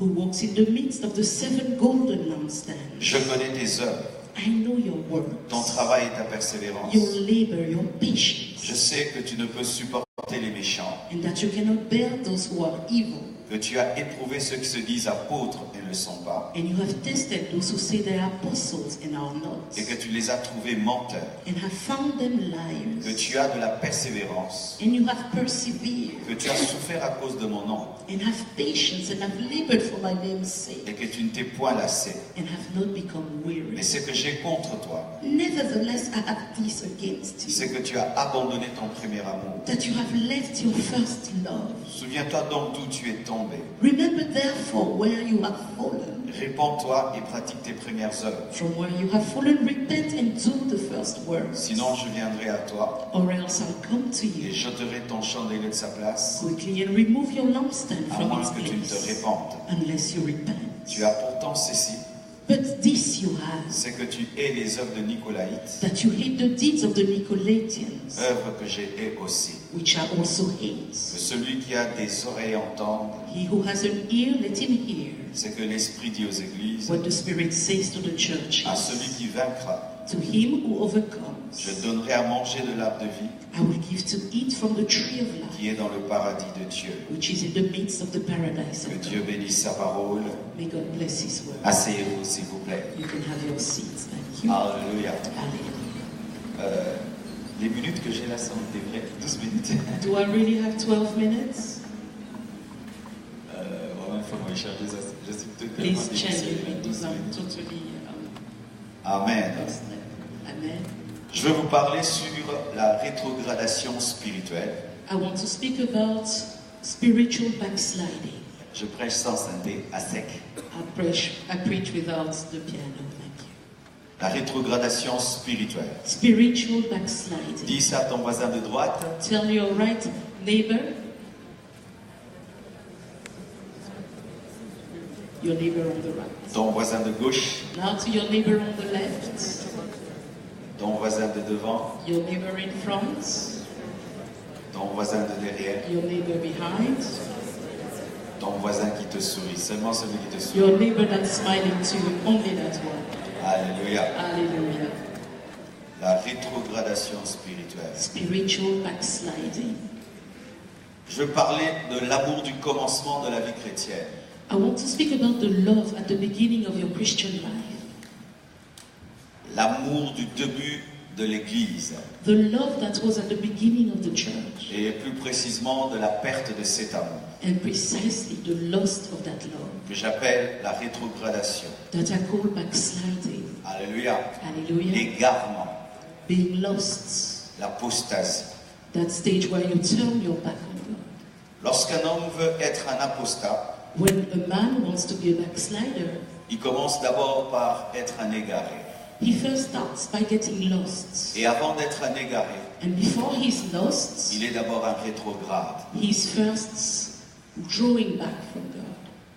who walks in the midst of the 7 golden lampstands. Je connais tes œuvres, I know your works, ton travail et ta persévérance. your labor, your patience, Je sais que tu ne peux supporter les méchants, and that you cannot bear those who are evil. que tu as éprouvé ceux qui se disent apôtres et ne le sont pas, And you have tested those who say they are apostles and are not, et que tu les as trouvés menteurs, and have found them que liars, tu as de la persévérance, and you have persevered, que tu as souffert à cause de mon nom, and have patience, and have labored for my name's sake, et que tu ne t'es point lassé. and have not become weary. Mais ce que j'ai contre toi, Nevertheless, I have this against you, c'est que tu as abandonné ton premier amour. that you have left your first love. Souviens-toi donc d'où tu es tombé. Remember therefore where you have fallen. Répands-toi et pratique tes premières œuvres. From where you have fallen, repent and do the first works. Sinon, je viendrai à toi Or else I'll come to et you j'ôterai ton chandelier de sa place, quickly and remove your lampstand à from moins its que tu ne te place, répandes. unless you repent. Tu as pourtant ceci, But this you have, c'est que tu hais les œuvres de Nicolaïtes, that you hate the deeds of the Nicolaitans, œuvres que j'ai hais aussi. which I also Que hate. celui qui a des oreilles entende, He who has an ear, let him hear c'est que l'Esprit dit aux églises, what the Spirit says to the churches. à celui qui vaincra, To him who overcomes, je donnerai à manger de l'arbre de vie I will give to eat from the tree of life, qui est dans le paradis de Dieu. which is in the midst of the paradise Que of Dieu God. bénisse sa parole. May God bless His word. Asseyez-vous, s'il vous plaît. You can have your seats. Thank you. Alléluia. Hallelujah. Les minutes que j'ai là sont des vraies 12 minutes. Do I really have 12 minutes? Vraiment, il faut me charger ça. Je suis totalement Please difficile, change it les because 12 I'm minutes. totally Amen. lost. Amen. Je vais vous parler sur la rétrogradation spirituelle. I want to speak about spiritual backsliding. Je prêche sans synthé, à sec. I preach without the piano. Thank you. La rétrogradation spirituelle. Spiritual backsliding. Dis ça à ton voisin de droite. Tell your right neighbor. Your neighbor on the right. Ton voisin de gauche. Now to your neighbor on the left. Ton voisin de devant. Your neighbor in front. Ton voisin de derrière. Your neighbor behind. Ton voisin qui te sourit. Seulement celui qui te sourit. Your neighbor that's smiling to you. Only that one. Alléluia. Hallelujah. La rétrogradation spirituelle. Spiritual backsliding. Je veux parler de l'amour du commencement de la vie chrétienne. I want to speak about the love at the beginning of your Christian life. L'amour du début de l'Église. The love that was at the beginning of the church. Et plus précisément de la perte de cet amour. And precisely the loss of that love. Que j'appelle la rétrogradation. That I call backsliding. Alléluia. Hallelujah. L'égarement. Being lost. L'apostasie. That stage where you turn your back on God. Lorsqu'un homme veut être un apostat, When a man wants to be a backslider, il commence d'abord par être un égaré. he first starts by getting lost. Et avant d'être un égaré, And before he's lost, il est d'abord un rétrograde. he's first drawing back from God.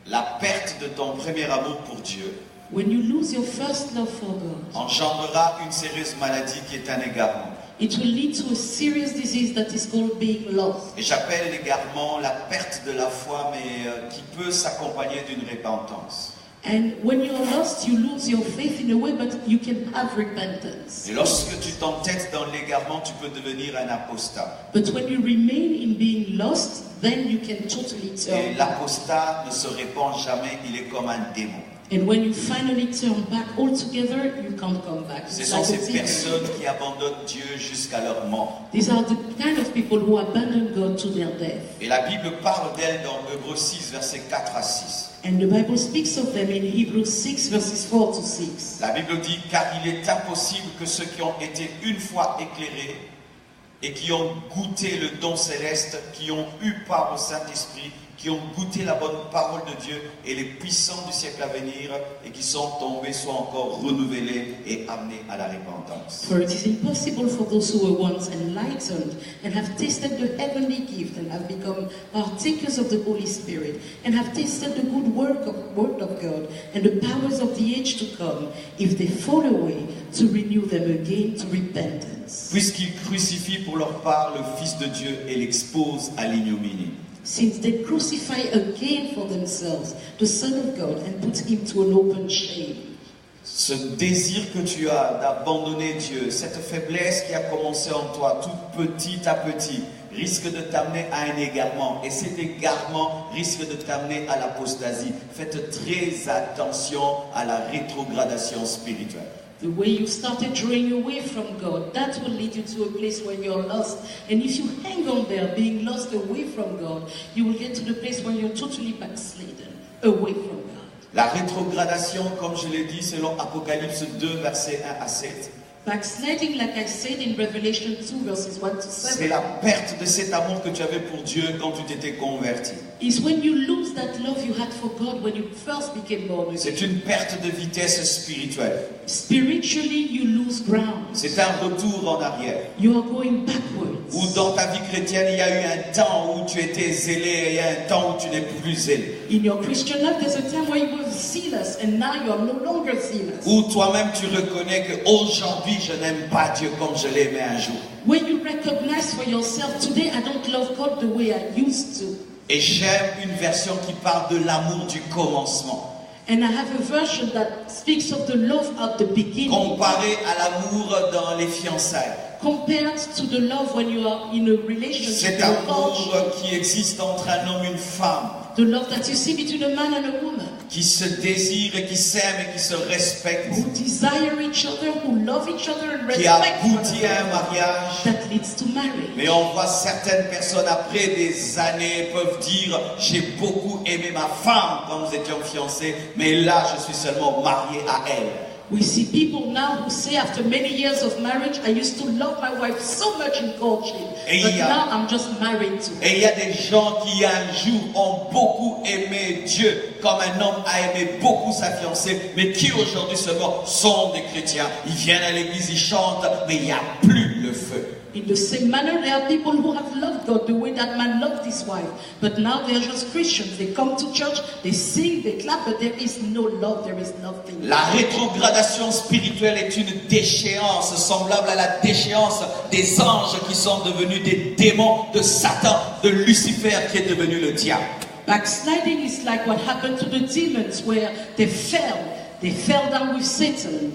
La perte de ton premier amour pour Dieu When you lose your first love for God, engendrera une sérieuse maladie qui est un égarement. it will lead to a serious disease that is called being lost. Et j'appelle l'égarement la perte de la foi, mais qui peut s'accompagner d'une repentance. And when you're lost, you lose your faith in a way, but you can have repentance. Et lorsque tu t'entêtes dans l'égarement, tu peux devenir un apostat. But when you remain in being lost, then you can totally Et turn back. l'apostat ne se répand jamais, il est comme un démon. And when you finally turn back altogether, you can't come back. Ce It's sont like a ces demon. personnes qui abandonnent Dieu jusqu'à leur mort. These are the kind of people who abandon God to their death. Et la Bible parle d'elles dans Hébreux 6, versets 4 à 6. And the Bible speaks of them in Hebrews 6, verses 4 to 6. La Bible dit, car il est impossible que ceux qui ont été une fois éclairés et qui ont goûté le don céleste, qui ont eu part au Saint-Esprit, qui ont goûté la bonne parole de Dieu et les puissants du siècle à venir et qui sont tombés soient encore renouvelés et amenés à la repentance. For it is impossible for those who were once enlightened and have tasted the heavenly gift and have become partakers of the Holy Spirit and have tasted the good word of God and the powers of the age to come, if they fall away, to renew them again to repentance. Puisqu'ils crucifient pour leur part le Fils de Dieu et l'exposent à l'ignominie. since they crucify again for themselves the Son of God and put him to an open shame. Ce désir que tu as d'abandonner Dieu, cette faiblesse qui a commencé en toi tout petit à petit, risque de t'amener à un égarement. Et cet égarement risque de t'amener à l'apostasie. Faites très attention à la rétrogradation spirituelle. The way you started drawing away from God, that will lead you to a place where you're lost. And if you hang on there, being lost away from God, you will get to the place where you're totally backslidden, away from God. La rétrogradation, comme je l'ai dit, selon Apocalypse 2, versets 1 à 7. Backsliding, like I said in Revelation 2, verses 1 to 7. C'est la perte de cet amour que tu avais pour Dieu quand tu t'étais converti. Is when you lose that love you had for God when you first became born again. C'est une perte de vitesse spirituelle. Spiritually, you lose ground. C'est un retour en arrière. You are going backwards. Ou dans ta vie chrétienne, il y a eu un temps où tu étais zélé et il y a un temps où tu n'es plus zélé. In your Christian life, there's a time where you were zealous and now you are no longer zealous. Où toi-même tu reconnais qu'aujourd'hui je n'aime pas Dieu comme je l'aimais un jour. When you recognize for yourself, today I don't love God the way I used to. Et j'aime une version qui parle de l'amour du commencement. And I have a version that speaks of the love at the beginning. Comparé à l'amour dans les fiançailles. Compared to the love when you are in a relationship. Cet amour qui existe entre un homme et une femme. The love that you see between a man and a woman. Qui se désirent et qui s'aiment et qui se respectent. Who desire each other, who love each other and respect. Qui aboutit à un mariage. That leads to marriage. Mais on voit certaines personnes après des années peuvent dire j'ai beaucoup aimé ma femme quand nous étions fiancés, mais là je suis seulement marié à elle. We see people now who say after many years of marriage, I used to love my wife so much in courtship, but now I'm just married to her. Et il y a des gens qui un jour ont beaucoup aimé Dieu, comme un homme a aimé beaucoup sa fiancée, mais qui aujourd'hui seulement sont des chrétiens. Ils viennent à l'église, ils chantent, mais il n'y a plus le feu. In the same manner, there are people who have loved God the way that man loved his wife. But now they are just Christians. They come to church, they sing, they clap, but there is no love, there is nothing. La rétrogradation spirituelle est une déchéance semblable à la déchéance des anges qui sont devenus des démons, de Satan, de Lucifer qui est devenu le diable. Backsliding is like what happened to the demons where they fell down with Satan.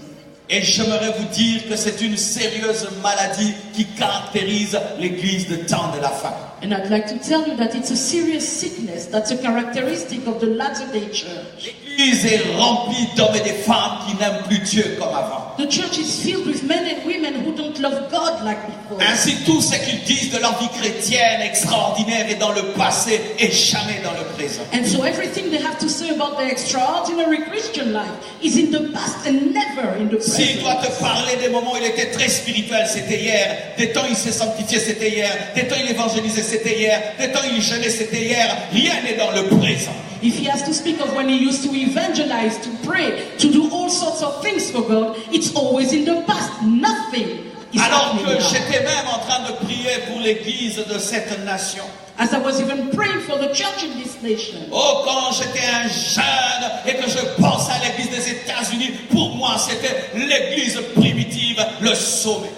Et j'aimerais vous dire que c'est une sérieuse maladie qui caractérise l'église de temps de la fin. And I'd like to tell you that it's a serious sickness that's a characteristic of the latter-day church. L'église est remplie d'hommes et de femmes qui n'aiment plus Dieu comme avant. The church is filled with men and women who don't love God like before. Ainsi tout ce qu'ils disent de leur vie chrétienne extraordinaire est dans le passé et jamais dans le présent. And so everything they have to say about their extraordinary Christian life is in the past and never in the present. S'il doit te parler des moments où il était très spirituel, c'était hier. Des temps il s'est sanctifié, c'était hier. Des temps il évangélisait, c'était hier. Des temps il jeûnait, c'était hier. Rien n'est dans le présent. If he has to speak of when he used to evangelize, to pray, to do all sorts of things for God, it's always in the past. Nothing is Alors happening que now. j'étais même en train de prier pour l'église de cette nation. As I was even praying for the church in this nation. Oh, quand j'étais un jeune et que je pensais à l'église des États-Unis, pour moi c'était l'église primitive, le sommet.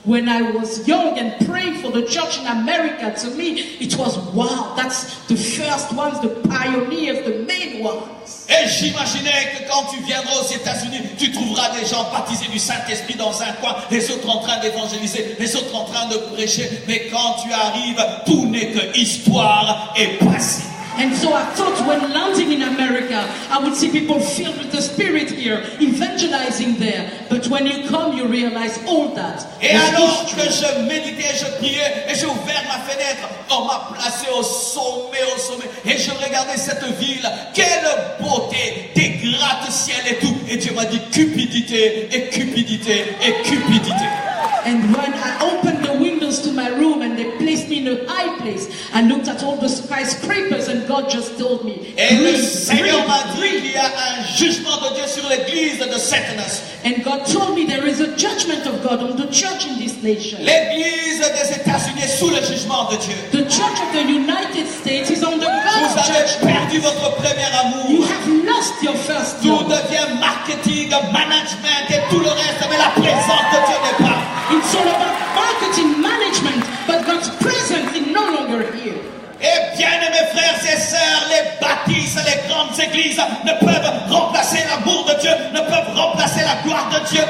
When I was young and praying for the church in America, to me, it was, wow, that's the first ones, the pioneers, the main ones. Et j'imaginais que quand tu viendras aux États-Unis, tu trouveras des gens baptisés du Saint-Esprit dans un coin, les autres en train d'évangéliser, les autres en train de prêcher. Mais quand tu arrives, tout n'est que histoire et passé. And so I thought when landing in America, I would see people filled with the Spirit here, evangelizing there. But when you come, you realize all that. Et was alors history. que je méditais, je priais, et j'ai ouvert ma fenêtre, on m'a placé au sommet, et je regardais cette ville, quelle beauté, des gratte-ciel et tout, et Dieu m'a dit cupidité, et cupidité, et cupidité. And when I opened the windows to my room and they placed me in a high place, I looked at all the skyscrapers and God just told me, Et le breathe, Seigneur m'a dit breathe, qu'il y a un jugement de Dieu sur l'église de cette nation. And God told me there is a judgment of God on the church in this nation. L'église des États-Unis est sous le jugement de Dieu. The church of the United States is on the Vous God's avez judgment. perdu votre premier You amour. have lost your first Tout love. devient marketing, management et tout le reste, mais la présence de Dieu n'est pas. It's all about marketing management, but God's presence is no longer here. Et bien-aimés bâtisses, les grandes églises ne peuvent remplacer l'amour de Dieu, ne peuvent remplacer la gloire de Dieu.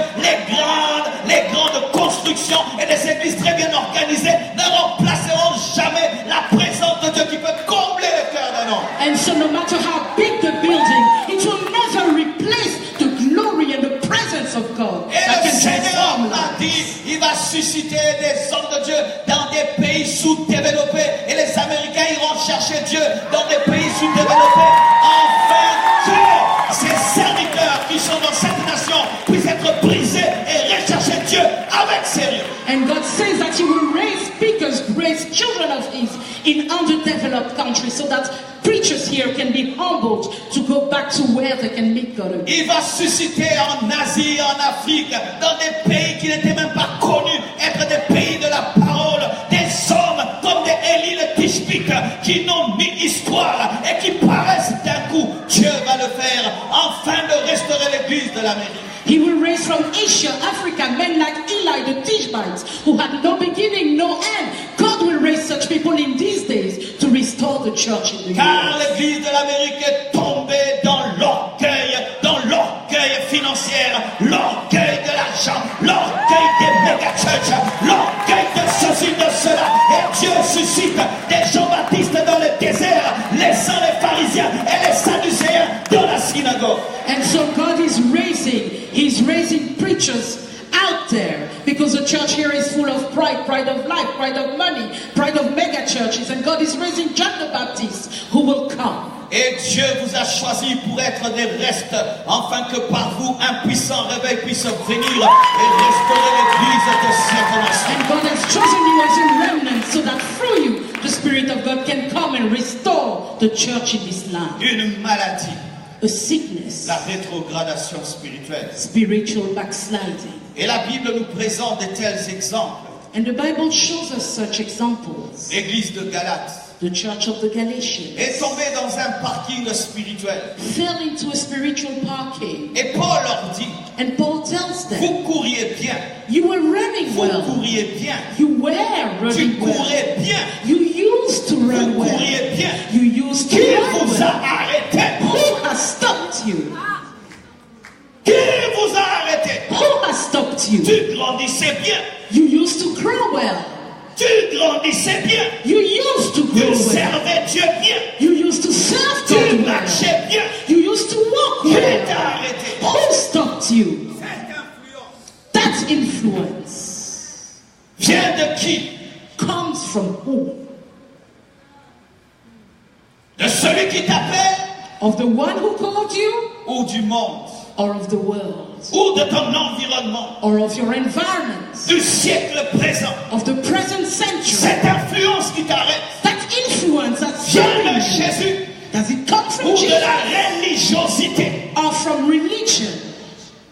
Les grandes constructions et les églises très bien organisées ne remplaceront jamais la présence de Dieu qui peut combler le cœur d'un homme. And so no matter how big the building, it will never replace the glory and the presence of God. Et le Seigneur a dit, il va susciter des hommes de Dieu dans des pays sous-développés. Et les Américains iront chercher Dieu dans des pays sous-développés. Enfin que ces serviteurs qui sont dans cette nation puissent être brisés et rechercher Dieu avec sérieux. And God says that He will raise speakers, raise children of His in underdeveloped countries so that preachers here can be humbled to go back to where they can meet God again. Il va susciter en Asie, en Afrique, dans des pays qui n'étaient même pas connus, être des pays de la parole, des hommes comme des Élie le Tishbite qui n'ont ni histoire et qui paraissent d'un coup. Dieu va le faire afin de restaurer l'église de l'Amérique. He will raise from Asia, Africa, men like Eli the Tishbites, who had no beginning, no end. God will raise such people in these days to restore the church in the Car US. l'église de l'Amérique est tombée dans l'orgueil financier, l'orgueil de l'argent, l'orgueil des méga-churches, l'orgueil de ceci, de cela. Et Dieu suscite des Jean-Baptiste dans le désert, laissant les pharisiens et les sadducéens dans la synagogue. And so God is He's raising preachers out there because the church here is full of pride, pride of life, pride of money, pride of mega churches, and God is raising John the Baptist who will come. Et Dieu vous a choisi pour être des restes, afin que par vous un puissant réveil puisse venir et restaurer l'église de cette nation. And God has chosen you as a remnant so that through you the Spirit of God can come and restore the church in this land. Une maladie, A sickness, la rétrogradation spirituelle. spiritual backsliding. Et la Bible nous présente de tels exemples. And the Bible shows us such examples. L'église de Galate The church of the Galatians est tombée dans un parking spirituel. fell into a spiritual parking. Et Paul leur dit, And Paul tells them, vous couriez bien, you were running vous well. couriez bien, You were tu running well. courais bien, You used to vous run well. couriez bien. You used to Qui run vous a well. arrêté? Who has stopped you? Qui vous a arrêté? Who has stopped you? Tu grandissais bien, You used to grow well. tu grandissais bien, You used to tu grow well. servais Dieu bien, You used to serve tu God well. marchais bien. You used to walk Qui well. t'a arrêté? Who stopped you? Cette influence That influence vient de qui? comes from who? De celui qui t'appelle Of the one who called you, ou du monde or of the world, ou de ton environnement, or of your environment, du siècle présent. of the present century? Cette influence qui t'arrête That influence that's vient showing de you, Jésus does it come ou from de Jesus la religiosité. or from religion?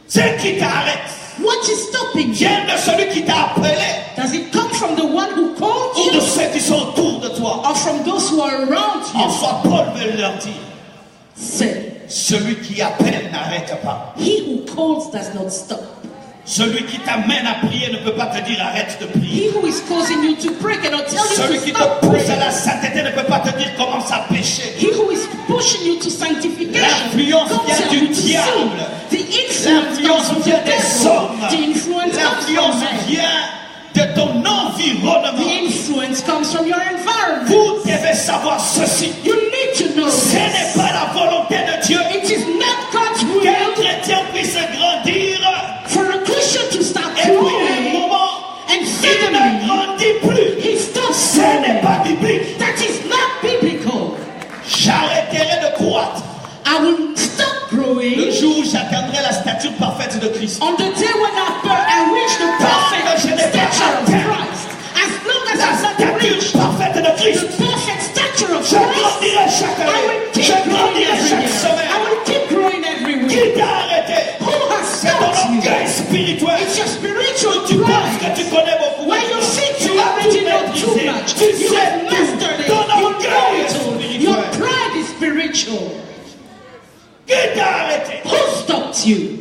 Ce qui t'arrête What is stopping you? vient de celui qui t'a appelé Does it come from the one who called ou de you, ceux qui sont autour de toi. or from those who are around En you? soi, Paul veut leur dire, Say, celui qui appelle n'arrête pas. he who calls does not stop. Celui qui t'amène à prier ne peut pas te dire arrête de prier. He who is causing you to pray cannot tell you Celui to qui te stop pousse à praying. la sainteté ne peut pas te dire commence à pécher. He who is pushing you to sanctification L'influence can't vient tell du you to sin. diable. The influence comes L'influence from the vient des devil. hommes. The influence comes L'influence from men. vient de ton The environnement. influence comes from your environment. Vous devez savoir ceci. You need to know Ce n'est this. pas la volonté de Dieu It is not God's will qu'un chrétien puisse grandir for a Christian to start et puis un growing moment, and il ne suddenly grandit plus. he stops Ce n'est growing. pas biblique. That is not biblical. J'arrêterai de croître I will stop le growing jour où j'atteindrai la stature parfaite de Christ. on the day when I reach the perfect stature of Christ. As long as La I not stature reach parfaite de the Christ. perfect stature of Je Christ, grandirai chaque I année. will keep Je growing grandirai every chaque year. semaine. I will keep growing every week. Qui t'a arrêté? Who has C'est ton stopped you? orgueil spirituel. It's your spiritual Tu penses que pride. tu connais beaucoup. When you think Tu you as tout already know too maîtrisé. much, Tu you sais have tout. mastered it. Ton You orgueil est know it. Your spirituel. pride is spiritual. Qui t'a arrêté? Who stopped you?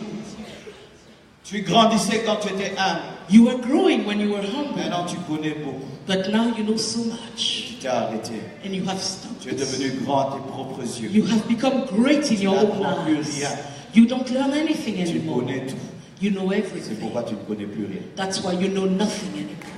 Tu grandissais quand tu étais humble. You were growing when you were humble, Maintenant, tu connais beaucoup. but now you know so much, Tu t'es arrêté. and you have stopped. Tu es devenu grand à tes propres yeux. You have become great in your own n'apprends plus eyes. rien. You don't learn anything Tu anymore. connais tout. You know C'est everything. pourquoi tu ne connais plus rien. That's why you know nothing anymore.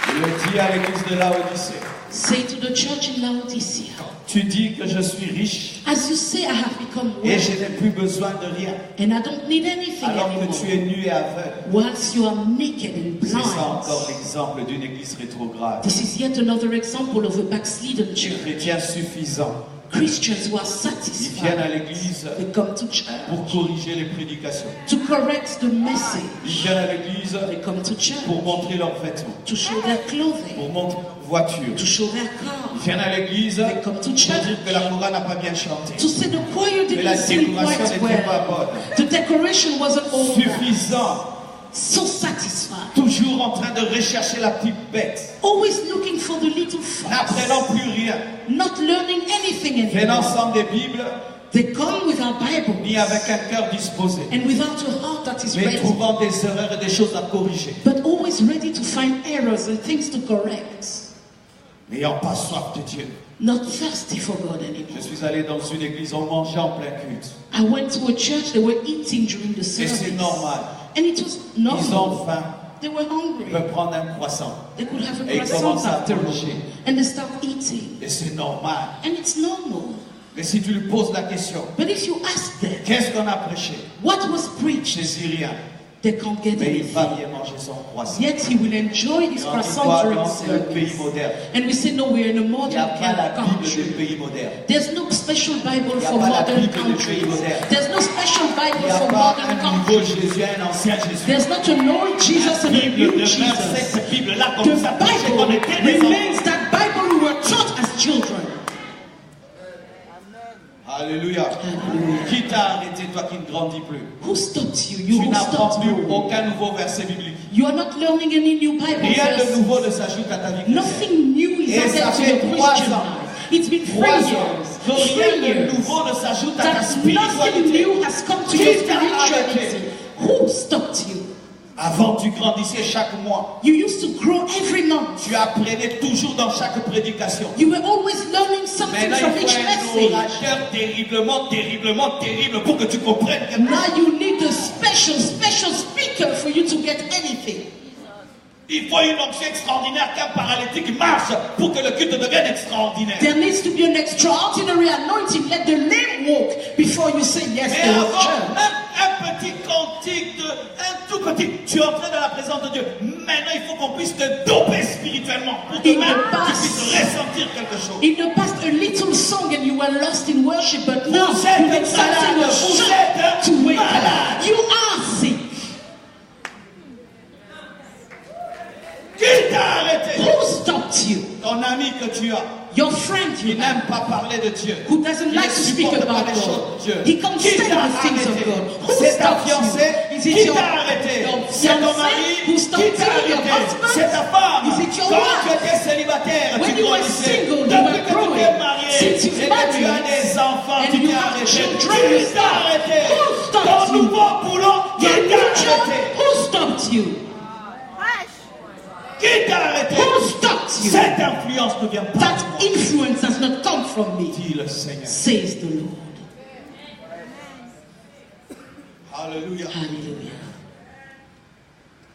Je le dis à l'église de Laodicée. Say to the church in Laodicea, Tu dis que je suis riche as you say, I have become et wealthy, je n'ai plus besoin de rien. and I don't need anything Alors que tu anymore. es nu et aveugle. Whilst you are naked and C'est ça encore blind. l'exemple d'une église rétrograde. This is yet another example of a backslidden Les church. chrétiens suffisants. Christians who are Ils viennent à satisfied. l'église They come to pour church corriger les prédications. to correct the Ils message. viennent à l'église They come to church pour montrer leurs vêtements, to show their clothing, pour montrer leur voiture. to show their Ils car. viennent à l'église They come to pour church dire que la chorale n'a pas bien chanté. to say the choir Mais la didn't sing décoration quite n'était pas well. bonne. The decoration wasn't all that. Suffisant. So satisfied. Toujours en train de rechercher la petite bête. Always looking for the little fox. N'apprenant plus rien. Not learning anything Venant anymore. sans des Bibles, They come without ni Bibles avec un cœur disposé. and without a heart that is Mais ready. trouvant des erreurs et des choses à corriger. But always ready to find errors and things to correct. N'ayant pas soif de Dieu. Not thirsty for God Je anymore. suis allé dans une église, on mangeait en plein culte. I went to a church, they were eating during the Et service. c'est normal. And it was Ils normal. ont faim. They were Ils hungry. peuvent prendre un croissant. They could have a Et ils croissant commencent à after manger. and they start eating. Et c'est normal. And it's normal. Mais si tu lui poses la question, But if you ask them, qu'est-ce qu'on a prêché? what was preached? Je ne sais rien. They can't get Mais il va anything. bien manger son croissant. Yet he will enjoy his Et on dit croissant quoi during dans un pays service. moderne? And we say, no, we're in a Il n'y a modern pas la Bible des country. pays modernes. There's no special Bible Il y a for pas la modern Bible des pays countries. modernes. There's no special Il Bible n'y a for pas modern un nouveau countries. Jésus, un ancien Jésus. There's not an old Jesus and a Bible new demeure Jesus. cette Bible-là The comme ça, parce qu'on Bible était des enfants. remains that Bible we were taught as children. Alléluia. Hallelujah. Qui t'a arrêté, toi qui ne grandis plus? Who stopped you? You Tu who n'apprends stopped plus you. aucun nouveau verset biblique. You are not learning any new Bible Rien de verses. nouveau ne s'ajoute à ta vie chrétienne. Nothing new is Et ça added to fait your 3 Christian ans. life. It's been 3 3 ans years. que 3 rien de years. nouveau ne s'ajoute à ta That nothing spiritualité. new has come to Qui your t'a arrêté? spirituality. Who stopped you? Avant, tu grandissais chaque mois. You used to grow every month. Tu apprenais toujours dans chaque prédication. You were always learning something Maintenant, from il each faut un message. orateur terriblement, terriblement terrible pour que tu comprennes quelque chose. Now you need a special speaker for you to get anything. Il faut une onction extraordinaire qu'un paralytique marche pour que le culte devienne extraordinaire. There needs to be an extraordinary anointing. Let the lame walk before you say yes Mais to the avant, church. même un petit cantique, un tout petit, tu es entré dans la présence de Dieu. Maintenant, il faut qu'on puisse te doper spirituellement pour que In the même tu past- puisses ressentir quelque chose. In the past, a little song and you were lost in worship, but now Vous êtes you need something malade, to vous shout êtes to wake malade. up. You are sick. Qui t'a arrêté? Who stopped you? Ton ami que tu as, Your friend qui you have, n'aime pas parler de Dieu. who doesn't Qui like ne to speak supporte pas about les choses God. de Dieu. He can't Qui stand t'a the things of arrêté? God. Who C'est ta stopped fiancée? you? Is it Qui your, t'a arrêté? your C'est ton mari? fiancé who Qui stopped t'a you? Your arrêté? husband? C'est ta femme. Is it your Quand wife? tu étais célibataire, When tu you were grandissais. single, you Depuis were que tu growing. t'es marié Since you've et que tu as married des enfants, and tu you t'es have arrêté. children, Qui t'a arrêté? who stopped Ton you? nouveau boulot, qui Your t'a new job, arrêté? who stopped you? Qui t'a arrêté? Who stopped you? Cette influence ne vient pas de That moi, influence does not come from me, dit le Seigneur. says the Lord. Alléluia. Hallelujah.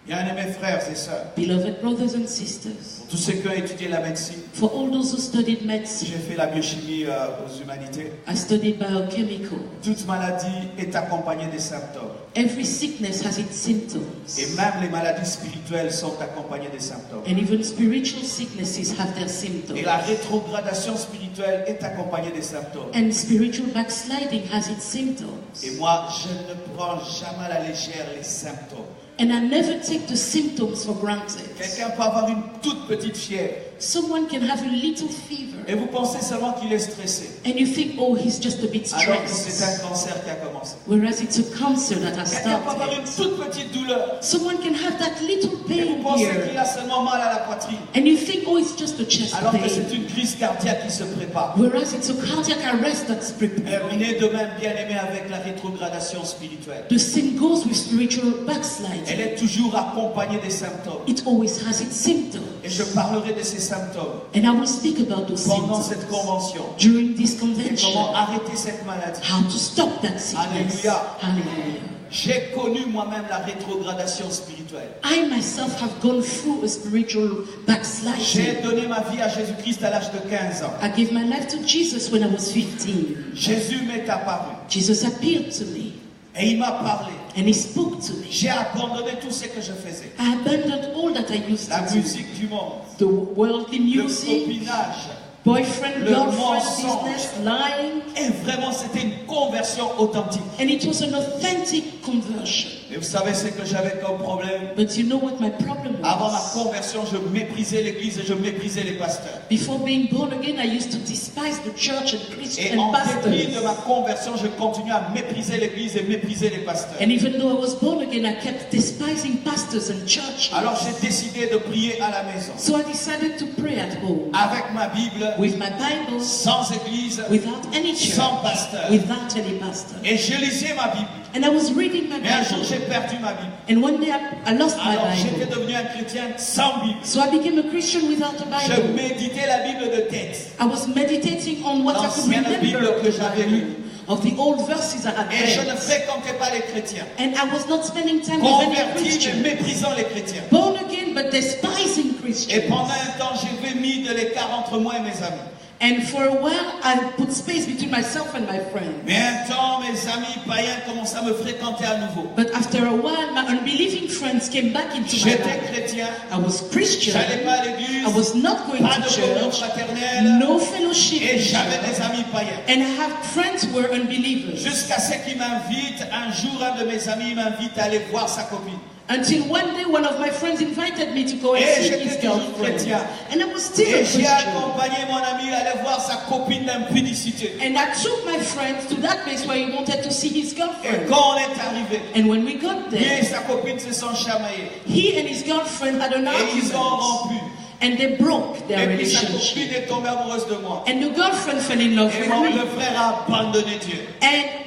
Bien-aimés frères et sœurs, Beloved brothers and sisters, pour tous ceux qui ont étudié la médecine, for all those who studied medicine, j'ai fait la biochimie aux humanités. I studied biochemical. Toute maladie est accompagnée des symptômes. Every sickness has its symptoms. Et même les maladies spirituelles sont accompagnées des symptômes. And even spiritual sicknesses have their Et symptoms. la rétrogradation spirituelle est accompagnée des symptômes. And spiritual backsliding has its symptoms. Et moi, je ne prends jamais à la légère les symptômes. And I never take the symptoms for granted. Quelqu'un peut avoir une toute petite fièvre. Someone can have a little fever. Et vous pensez seulement qu'il est stressé. And you think, oh, he's just a bit Alors que c'est stressed. un cancer qui a commencé. Whereas it's a cancer that has Quelqu'un peut avoir une started. toute petite douleur. Someone can have that little Et vous pain pensez qu'il here. a seulement mal à la poitrine. And you think, oh, it's just a chest Alors que pain. c'est une crise cardiaque qui se prépare. Whereas it's a cardiac arrest that's prepared. Terminez de même, bien aimé, avec la rétrogradation spirituelle. The same goes with spiritual Elle backsliding. est toujours accompagnée des symptômes. It always has its symptoms. Et je parlerai de ces symptômes And I will speak about those pendant symptoms cette convention. during this Et convention. comment arrêter cette maladie. How to stop that sickness. Alléluia. Hallelujah. J'ai connu moi-même la rétrogradation spirituelle. I myself have gone through a spiritual J'ai backsliding. donné ma vie à Jésus-Christ à l'âge de 15 ans. I gave my life to Jesus when I was 15. Jésus m'est apparu Jesus appeared to me et il m'a parlé. and he spoke to me. J'ai abandonné tout ce que je faisais. I abandoned all that I used La to do. musique du monde, The worldly le music, copinage. boyfriend, le girlfriend mensonge. business, lying. Et vraiment, c'était une conversion authentique. And it was an authentic conversion. Et vous savez ce que j'avais comme problème? But you know what my problem Avant ma was? conversion, je méprisais l'église et je méprisais les pasteurs. Before being born again, I used to despise the church and Et Christian en dépit de pastors. ma conversion, je continuais à mépriser l'église et mépriser les pasteurs. And even though I was born again, I kept despising pastors and churches. Alors j'ai décidé de prier à la maison. So I decided to pray at home Avec ma Bible, with my Bible, sans église, without any church, sans pasteur. without any pastor. Et je lisais ma Bible. And I was reading my Mais un jour, Bible. j'ai perdu ma Bible. And one day I lost my Alors j'étais Bible. devenu un chrétien sans Bible. So I became a Christian without a Je Bible. méditais la Bible de tête. I was meditating on what I could L'ancienne remember Bible of que the j'avais Bible, lue. of the old verses I had Et je ne read. fréquentais pas les chrétiens. And I was not spending time with any Converti mais Christian. méprisant les chrétiens. Born again but despising Et Christians. pendant un temps, j'ai mis de l'écart entre moi et mes amis. And for a while I put space between myself and my friend. Mais un temps, mes amis païens commençaient à me fréquenter à nouveau. But after a while my unbelieving friends came back into my J'étais life. chrétien, I was Christian. j'allais pas à l'église, I was not going pas to de communion church. fraternelle, No fellowship. et in j'avais church. des amis païens. And I have friends who were unbelievers. Jusqu'à ce qu'il m'invite, un jour, un de mes amis m'invite à aller voir sa copine. Until one day one of my friends invited me to go and Et see j'étais his toujours girlfriend. chrétien. And I was still a Et j'ai Christian. accompagné mon ami à aller voir sa copine d'impudicité. And I took my friend to that place where he wanted to see his Et girlfriend. quand on est arrivé, And when we got lui et there, sa copine se sont chamaillés. he and his girlfriend had an Et ils ont argument. rompu. And they broke their Et puis sa relationship. copine est tombée amoureuse de moi. And the girlfriend fell in love Et with le me. frère a abandonné Dieu. And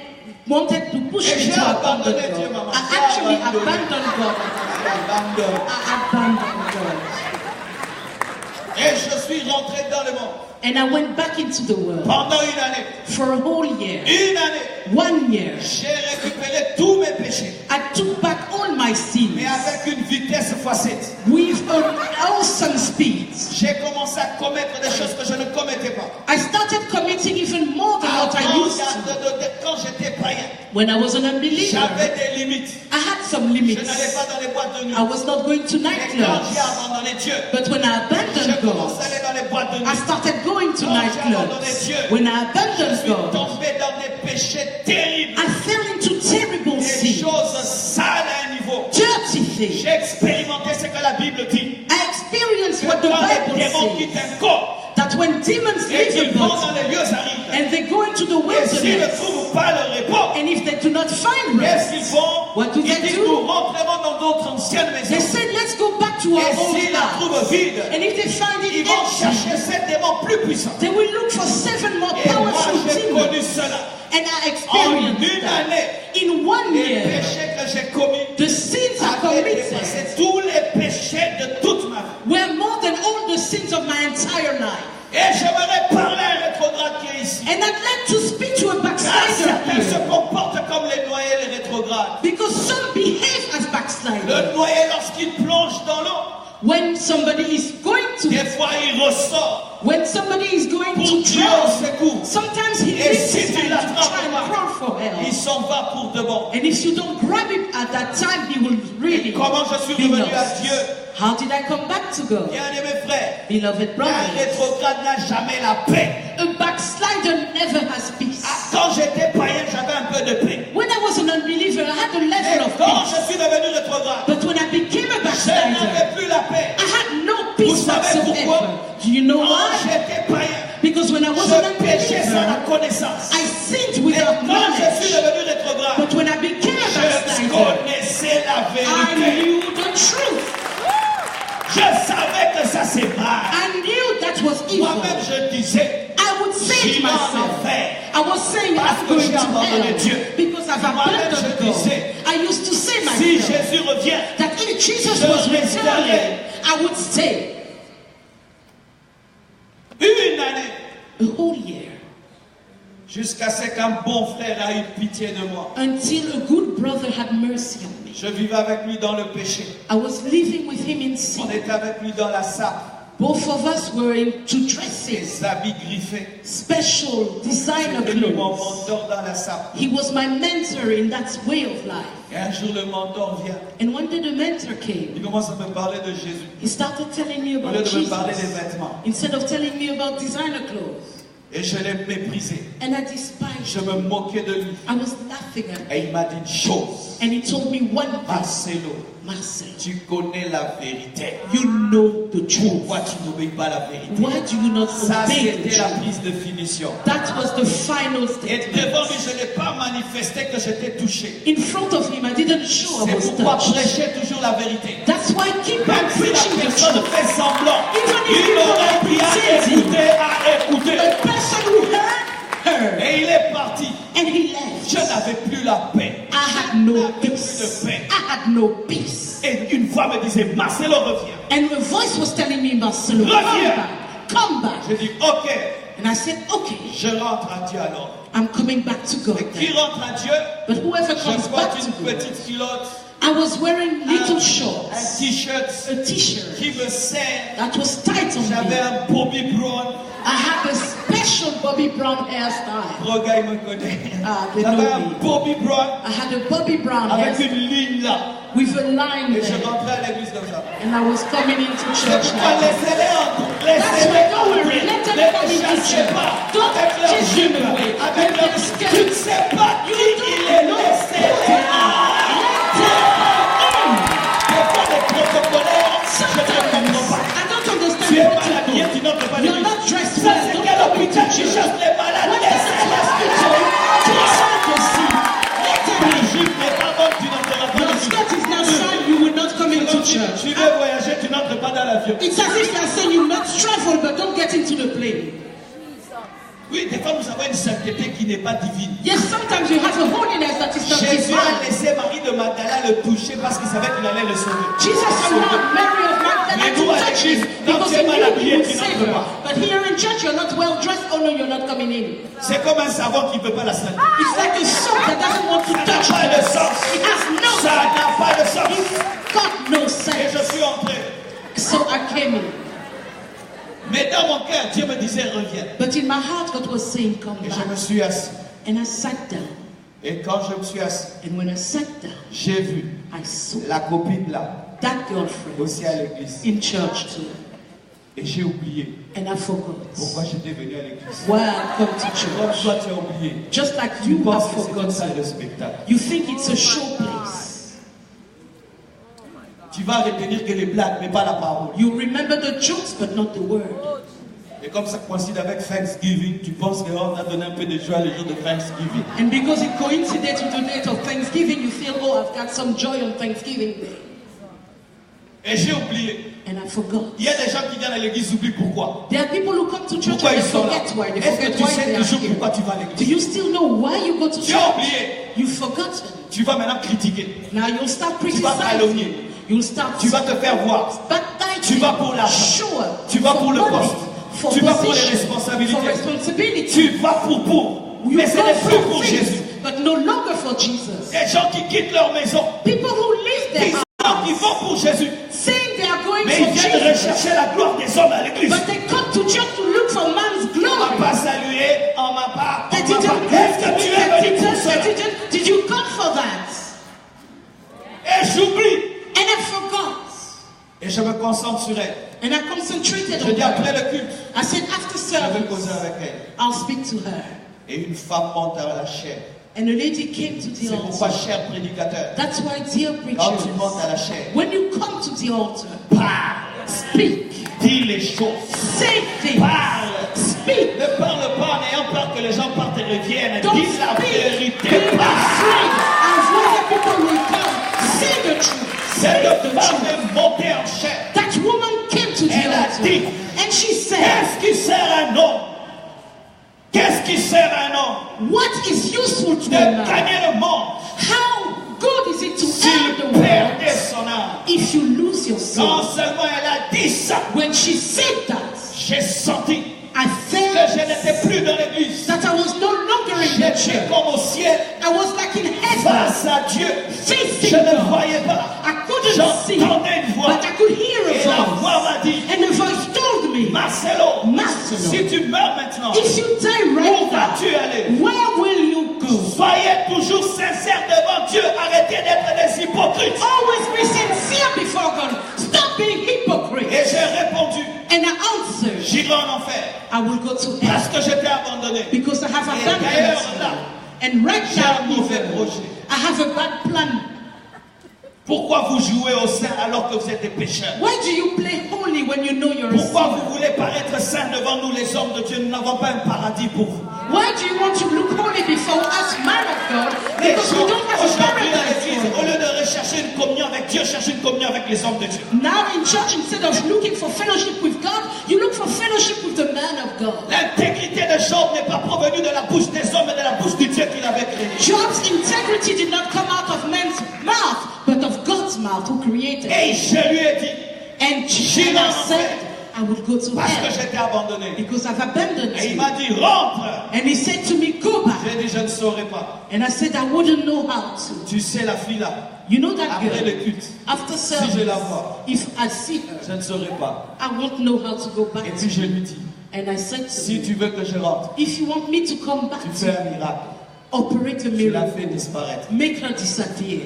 wanted to push Et me j'ai to abandon abandonné Dieu, God. maman. I J'ai actually abandonné. abandoned God. Abandonné. I abandoned God. Et je suis rentré dans le monde. And I went back into the world Pendant une année. for a whole year. Une année. 1 year. J'ai récupéré tous mes péchés. I took back all my sins Mais avec une vitesse x7. with an awesome speed. J'ai commencé à commettre des choses que je ne commettais pas. I started committing even more than what I used to. Quand j'étais païen, When I was an unbeliever, j'avais des limites. I had some Je limits. n'allais pas dans les boîtes de nuit. I was not going to Et quand j'ai nightclubs. abandonné Dieu, But when I j'ai abandoned commencé à God, aller dans les boîtes de I nuit. started going to Quand j'ai abandonné nightclubs. Dieu, When I je abandoned suis God, tombé dans des péchés terribles. I fell into terrible Des sins, choses sales à un niveau. dirty things. J'ai expérimenté ce que la Bible dit. I experienced Que what the quand les Bible démons says. quittent un corps That when demons et leave qu'ils a vont body dans les lieux arides, and they go into the et s'ils ne wilderness, trouvent pas le repos, and if they do not find qu'est-ce rest, qu'ils font? what do Ils they disent do? nous rentrerons dans d'autres anciennes they maisons. said, let's go back to our Et old s'ils la life. trouvent vide, And if they find ils it vont empty, chercher 7 démons plus puissants. they will look for 7 more Et moi, powerful j'ai demons. connu cela. And I En experienced une that. année, In 1 les year, péchés que j'ai commis the sins I avaient committed dépassé tous les péchés de toute ma vie. were more than all the sins of my entire life. Et j'aimerais parler à un rétrograde qui est ici. And I'd like to speak to a Car backslider certains se here. comportent comme les noyés, les rétrogrades. Because some behave as backsliders. Le noyé, lorsqu'il plonge dans l'eau, When somebody is going to, des fois il ressort when somebody is going pour to tuer au drown, secours. sometimes he Et lifts si his tu hand to l'attrapes try and pas, crawl for Il help. s'en va pour de bon. And if you don't grab it at that time, he will really Comment je suis be revenu à lost. Dieu? How did I come back to God? Bien-aimés frères, Beloved un brothers, rétrograde n'a jamais la paix. a backslider never has peace. Quand j'étais païen, j'avais un peu de paix. When I was an unbeliever, I had a Mais level of quand peace. je suis devenu rétrograde, But when I became a je backslider, n'avais plus la paix. I had no Vous peace savez whatsoever. pourquoi? Do sans la connaissance. I sinned Mais without quand je suis knowledge. devenu rétrograde, But when I became a je backslider, connaissais la I vérité. knew the truth. Je savais que ça c'est mal. I knew that was evil. Moi-même je disais, I would say to j'irai en myself, enfer. I was saying Parce I'm que going j'ai to abandonné hell Dieu. because I've Moi-même, abandoned je God. disais, I used to say Si myself Jésus revient, that if Jesus je was resterai. returning, I would stay une année, a whole year jusqu'à ce qu'un bon frère a eu pitié de moi. until a good brother had mercy on me. Je vivais avec lui dans le péché. I was living with him in On sin. était avec lui dans la sape. Both of us were into dresses, Les habits griffés. special designer C'était mon clothes. mentor dans la sape. He was my mentor in that way of life. Et un jour, le mentor vient. And one day the mentor came. Il commence à me parler de Jésus. He started telling me Au lieu about de me parler des Jesus vêtements. instead of telling me about designer clothes. Et je l'ai méprisé. And I despised Je him. me moquais de lui. I was laughing at him. Et il m'a dit une chose. And he told me one thing. Marcelo, Marcel, tu connais la vérité. you know the truth. Pourquoi tu n'obéis pas la vérité? Why do you not Ça, obey the c'était la truth? prise de finition. That was the final Et statement. devant lui, je n'ai pas manifesté que j'étais touché. In front of him, I didn't show I C'est was pourquoi touched. prêcher toujours la vérité. That's why I keep on Même si la preaching the personne truth. fait semblant, Even if il people aurait are pris à pretending. écouter, à écouter. The person who heard Et il est parti. and he left. Je n'avais plus la paix. I had no Plus peace. de paix. I had no peace. Et une voix me disait, Marcelo, reviens. And a voice was telling me, Marcelo, come Reviens. back. Come back. J'ai dit, ok, And I said, okay, je rentre à Dieu alors. I'm coming back to God. Et qui then. rentre à Dieu? But whoever Je comes porte back to une God, petite culotte, I was wearing little un shorts, t-shirt a t-shirt qui me serre. that was tight on J'avais me. un Bobby Brown. I had a special Bobby Brown hairstyle. Gros gars, il me connaît. Ah, they J'avais know un me. Bobby Brown I had a Bobby Brown avec hairstyle une ligne là. with a line Et je there. rentrais à l'église comme ça. And I was coming into C'est church pourquoi like that. laissez-les entrer. That's Laissez-les why don't worry, entrer. let them Ne come les into chassez church. pas. Don't Avec leur chase them jupe, away. avec Let leur... them scare Tu you. ne sais pas qui il est. Laissez-les. Des fois, les protocolaires, je ne comprends pas. I don't understand Tu es protocol. mal habillé, tu n'entres pas You're l'église. not dressed Ça, well. c'est Don't quel come into hôpital qui church. chasse les malades? What is the hospital? To surrogacy. Let Ta them jupe n'est pas bonne, tu n'entreras pas Your ici. skirt is not shine, you will not come into church. Tu veux voyager, tu n'entres pas dans l'avion. It's as if they are saying you must travel, but don't get into the plane. Oui, des fois, nous avons une sainteté qui n'est pas divine. Yes, sometimes you have a holiness that is not Jésus a divine. laissé Marie de Magdala le toucher parce qu'il savait qu'il allait le sauver. Jesus allowed Mary of Magdalene Mais nous, to à touch l'église, him quand because tu he es mal knew he habillé, would tu save n'entres her. pas. But here in church, you're not well dressed. Oh no, you're not coming in. C'est comme un savon qui ne veut pas la sainteté. It's like a soap that doesn't want to Ça n'a touch pas you. de sens. It has no Ça n'a pas de sens. got no Et sense. je suis entré. So I came in. Mais dans mon cœur, Dieu me disait, reviens. But in my heart, God was saying, come Et je me back. suis assis. And I sat down. Et quand je me suis assis, And when I sat down, j'ai vu I saw la copine là, that girlfriend aussi à l'église. in church too. Et j'ai oublié And I forgot pourquoi j'étais venu à l'église. why I come to Comme church. toi, tu as oublié. Just like Tu you penses have que c'est une forgotten. salle de spectacle. You think it's a showplace. Tu vas retenir que les blagues, mais pas la parole. You remember the jokes, but not the word. Et comme ça coïncide avec Thanksgiving, tu penses qu'on a donné un peu de joie le jour de Thanksgiving. And because it coincided with the date of Thanksgiving, you feel, oh, I've got some joy on Thanksgiving Day. Et j'ai oublié. And I forgot. Il y a des gens qui viennent à l'église, oublient pourquoi. There are people who come to church Pourquoi and ils they sont là? forget why. They Est-ce que forget tu why sais they are toujours here. pourquoi tu vas à Do l'église? you still know why you go to Tu as church? oublié. You've forgotten. Tu vas maintenant critiquer. Now you'll start Tu vas criticizing. calomnier. You'll start Tu vas te faire voir. backbiting. Tu vas pour l'argent. Sure. Tu vas pour le money, poste. for Tu vas pour les position, responsabilités. for responsibility. Tu vas pour. You Mais ce go n'est plus for pour things, Jésus. but no longer for Jesus. Des gens qui quittent leur maison. People who leave Des their house gens qui vont pour Jésus. saying they are going Mais ils for viennent Jesus, rechercher la gloire des hommes à l'église. but they come to church to look for man's On m'a glory. pas salué, on m'a pas. They On m'a didn't pas. Est-ce que tu es venu pour cela? Did you come for that? Et j'oublie. And I forgot. Et je me concentre sur elle. And I concentrated Je on dis après her. le culte, I said, after je vais causer service, avec elle. I'll speak to her. Et une femme monte à la chair. And a lady came to the C'est pourquoi, altar. cher prédicateur, That's why, dear quand tu montes à la preachers, chair, when you come to the altar, parle, speak, dis les choses, say things, parle. speak. Ne parle pas en ayant peur que les gens partent et reviennent. Don't Dis la speak. vérité. Be afraid. Avoid the people will come. Say the truth. Say Cette the femme truth. est montée en chair. That woman came to the Elle a altar dit, and she said, qu'est-ce qui sert un homme? Qu'est-ce qui sert un homme? what is useful to De a man? gagner le monde How good is it to s'il earn the perdait world son âme. if you lose your Non soul? seulement elle a dit ça, When she said that, j'ai senti I que felt je n'étais plus dans l'église. that I was no longer in the J'étais church. comme au ciel, I was like in heaven, face à Dieu. facing Je ne God. voyais pas. I couldn't see, J'entendais une voix. but I could hear Et la a voix voice. m'a dit, And the voice told me, Marcelo, Marcelo, si tu meurs maintenant, if you die où right vas-tu now, aller? where will you go? Soyez toujours sincères devant Dieu. Arrêtez d'être des hypocrites. Always be sincere before God. Stop being hypocrite. Et j'ai répondu, And I answered, j'irai en enfer. I will go to hell Parce que j'étais abandonné. because I have Et abandoned d'ailleurs, myself. là, And right j'ai un now, mauvais even, projet. I have a bad plan. Pourquoi vous jouez au saint alors que vous êtes des pécheurs? Why do you play holy when you know you're a Pourquoi sinner? vous voulez paraître saint devant nous les hommes de Dieu? Nous n'avons pas un paradis pour vous. Why do you want to look holy before us, man of God? Les Because gens we don't have a aujourd'hui dans paradise l'église, for au you. lieu de rechercher une communion avec Dieu, cherchent une communion avec les hommes de Dieu. Now in church, instead of looking for fellowship with God, you look for fellowship with the man of God. L'intégrité de Job n'est pas provenue de la bouche des hommes, mais de la bouche du Dieu qui l'avait créé. Job's integrity did not come out of man's mouth, but of God's mouth who created. Et je lui ai dit, And J'irai I en said, enfer. I will go to parce que hell j'étais abandonné. because I've abandoned Et il you. m'a dit, rentre. And he said to me, go back. J'ai dit, je ne saurais pas. And I said, I wouldn't know how to. Tu sais la fille là, You know that après le girl? culte, After si je la service, vois, if I see her, je ne saurais pas. I won't know how to go back Et to puis je her. lui dis, And I said to si him, tu veux que je rentre, if you want me to come back tu to fais un you, miracle. operate a Tu la miracle. fais disparaître. Make her disappear.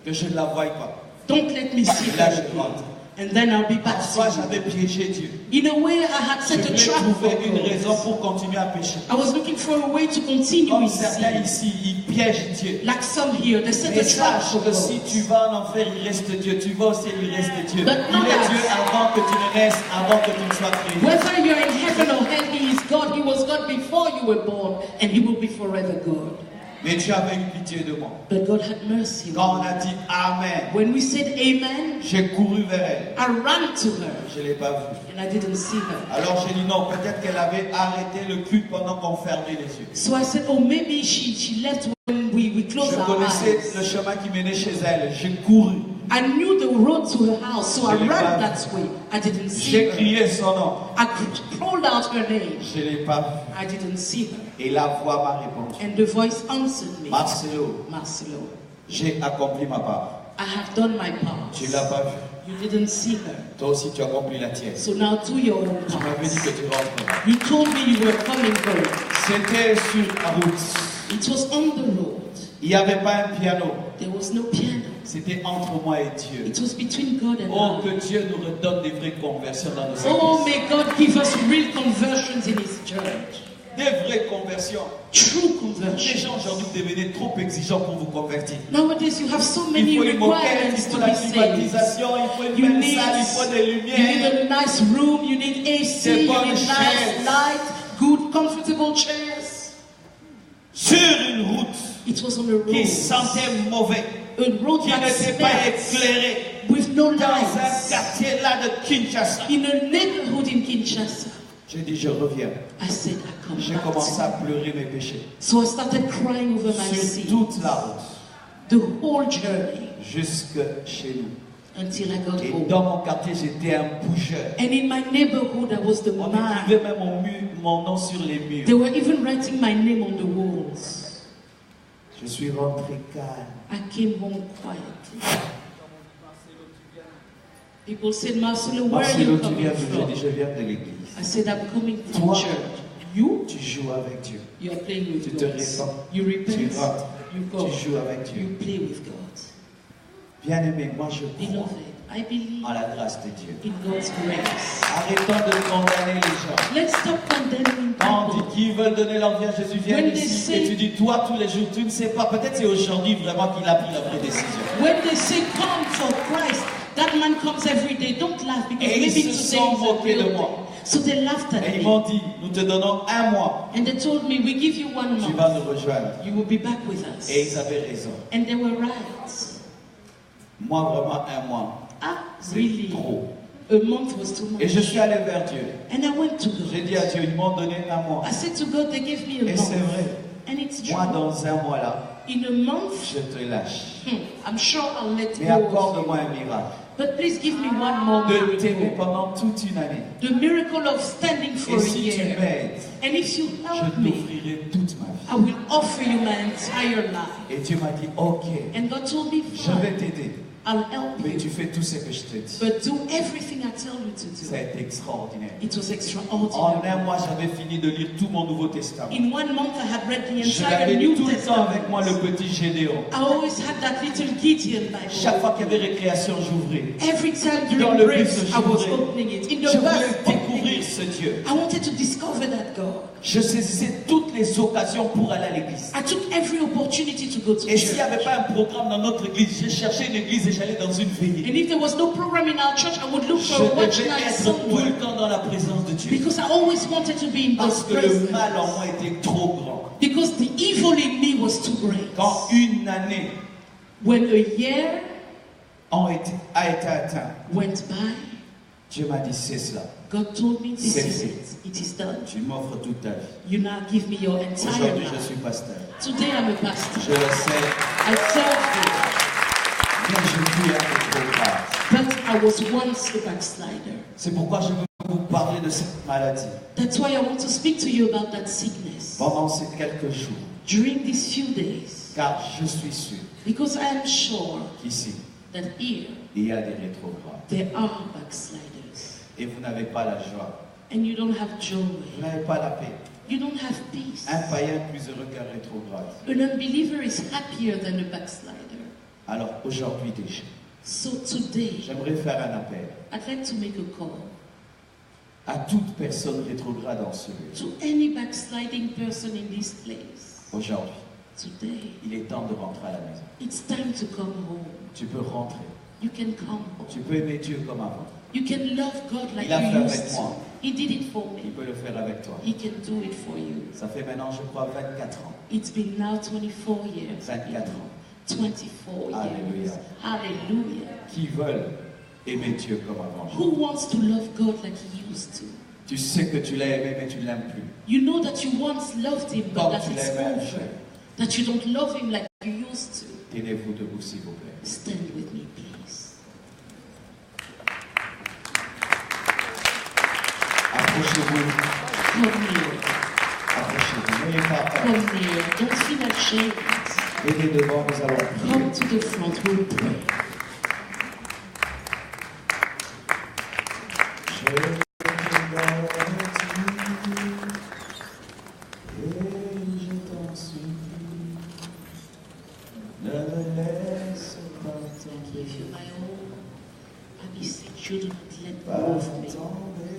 Que je ne la voie pas. Don't let me see Et là, her je again. rentre. And then I'll be back Parfois, to you. j'avais piégé Dieu. In a way, I had Je set a voulais trap for trouver une raison God. pour continuer à pécher. I was looking for a way to continue Comme in certains sin. ici, ils piègent Dieu. Like some here, they set Mais a trap sache for que si God. tu vas en enfer, il reste Dieu. Tu vas au ciel, il reste Dieu. But Il not est that. Dieu avant que tu ne naisses, avant que tu ne sois créé. Whether you're in heaven or hell, He is God. He was God before you were born, and He will be forever God. Mais Dieu avait eu pitié de moi. But God had mercy Quand on on me. a dit Amen, When we said amen, j'ai couru vers elle. I ran to her, Je ne l'ai pas vue. and I didn't see her. Alors j'ai dit non, peut-être qu'elle avait arrêté le culte pendant qu'on fermait les yeux. So I said, oh, maybe she left when we closed Je our connaissais le eyes. chemin qui menait chez elle. J'ai couru. I knew the road to her house, so I Je l'ai pas ran vu. that way. I didn't see J'ai her. crié son nom. I called out her name. Je ne l'ai pas vue. I didn't see her. Et la voix m'a répondu. And the voice answered me, Marcelo, Marcelo, j'ai accompli ma part. I have done my part. Tu ne l'as pas vue. You didn't see her. Toi aussi, tu as accompli la tienne. So now do your own Tu part. m'avais dit que tu rentres. You told me you were coming home. C'était sur la route. It was on the road. Il n'y avait pas un piano. There was no piano. C'était entre moi et Dieu. It was between God and Oh, que I. Dieu nous redonne des vraies conversions dans nos Oh, églises. may God give us real conversions in His church. Des vraies conversions. True Les conversions. gens aujourd'hui devenez trop exigeants pour vous convertir. Nowadays, you have so Il many faut une moquette, il requirements faut to la be saved. climatisation, il faut une You belle need, salle, il faut des you need lumières. a nice room, you need AC, Des you bonnes need nice chaises. light, good, comfortable chairs. Sur une route It was on a qui road, sentait mauvais, a road qui that n'était pas smelled éclairée, with no dans un lights, quartier là de Kinshasa. in a neighborhood in Kinshasa. J'ai dit, je reviens. I said, I come J'ai back. commencé à pleurer mes péchés. So I started crying over my Sur sin, toute la route, the whole journey, jusque chez nous. until I got Et home. dans mon quartier, j'étais un bougeur. And in my neighborhood, I was the On man. écrivait même mon nom sur les murs. They were even writing my name on the walls. Je suis rentré calme. I came home quietly. People said, Marcelo, where are Marcelo, you tu coming viens d'où? J'ai from? dit, je viens de l'église. I said, I'm coming from Toi, church. You? tu joues avec Dieu. You are playing Tu with te God. répands. You Tu repent. rentres. You go. Tu joues avec Dieu. You play with God. Bien-aimé, moi je crois Beloved, I believe en la grâce de Dieu. in God's grace. Arrêtons de condamner les gens. Let's stop condemning Quand on dit people. qu'ils veulent donner leur vie à Jésus, viens When they ici say- et tu dis, toi, tous les jours, tu ne sais pas. Peut-être c'est aujourd'hui vraiment qu'il a pris la vraie décision. When they say come for Christ, that man comes every day. Don't laugh because Et ils maybe se today sont is a moqués de real moi. day. So they laughed at Et ils me. m'ont dit, nous te donnons 1 mois. And they told me, we give you 1 Tu month. vas nous rejoindre. You will be back with us. Et ils avaient raison. And they were right. Moi, vraiment, 1 mois. Ah, C'est really? trop. A month was too much. Et je suis allé vers Dieu. And I went to J'ai God. dit à Dieu, ils m'ont donné 1 mois. I said to God, they gave me a Et month. c'est vrai. And it's true. Moi, dans 1 mois là, In a month, je te lâche. I'm sure I'll let Mais go of accorde-moi you. un miracle. But please give me 1 more De t'aimer miracle. pendant toute une année. The miracle of standing for Et a si tu year. m'aides, And if you je help me, t'offrirai toute ma vie. I will offer you my entire life. Et Dieu m'a dit, ok, And God told me, je vais fine, t'aider. I'll help Mais tu you. fais tout ce que je te dis. But do everything I tell you to Ça a do. été extraordinaire. It was En extraordinary. 1 mois, j'avais fini de lire tout mon Nouveau Testament. In 1 month, I had read the Je entire l'avais New lu tout le temps avec moi, le Testament. petit Gédéon. I always had that little Gideon Chaque Bible. fois qu'il y avait récréation, j'ouvrais. Every time Dans during le breaks, bus, I was j'ouvrais. opening it. In Je the voulais bus, découvrir ce Dieu. I wanted to discover that God. Je saisissais toutes les occasions pour aller à l'église. I took every opportunity to go to Et s'il n'y church. avait pas un programme dans notre église, j'ai cherché une église et j'allais dans une veillée. And if there was no program in our church, I would look Je for a watch devais night être tout somewhere. le temps dans la présence de Dieu. Because I always wanted to be in Parce God's que le mal en presence. moi était trop grand. Because the evil in me was too great. Quand une année When a year a été atteinte, went by, Dieu m'a dit, c'est cela. God told me, this C'est is fait. it. It is done. Tu m'offres toute ta vie. You now give me your entire Aujourd'hui, je life. suis pasteur. Today I'm a pastor. Je le sais, I serve mais je suis un peu trop grave. you. But I was once a backslider. C'est pourquoi je veux vous parler de cette maladie. That's why I want to speak to you about that sickness. Pendant ces quelques jours. During these few days. Car je suis sûr Because I am sure qu'ici, that here il y a des rétrogrades. there are backsliders. Et vous n'avez pas la joie. And you don't have Vous joy. n'avez pas la paix. You don't have peace. Un païen est plus heureux qu'un rétrograde. An unbeliever is happier than a backslider. Alors aujourd'hui déjà, So today, j'aimerais faire un appel I'd like to make a call à toute personne rétrograde en ce lieu. to any backsliding person in this place. Aujourd'hui, Today, il est temps de rentrer à la maison. it's time to come home. Tu peux rentrer. You can come Tu home. peux aimer Dieu comme avant. You can love God like Il a fait you avec used moi. to. He did it for Il me. peut le faire avec toi. He can do it for you. Ça fait maintenant, je crois, 24 ans. It's been now 24 years. 24 ans. 24 Alléluia. years. Hallelujah. Qui veulent aimer Dieu comme avant. Who wants to love God like he used to? Tu sais que tu l'as aimé, mais tu ne l'aimes plus. You know that you once loved him, but Comme that tu it's l'aimais, over. frère. That you don't love him like you used to. Tenez-vous debout, s'il vous plaît. Stand with me, please. Approchez-vous. Come near. Approchez-vous. N'ayez pas peur. Come near. Don't feel ashamed. Venez devant, nous allons prier. Come to the front. We'll pray. Je te donne et je t'en supplie, ne me laisse pas I give you my all. I beseech you, do not let pas go of me. tomber.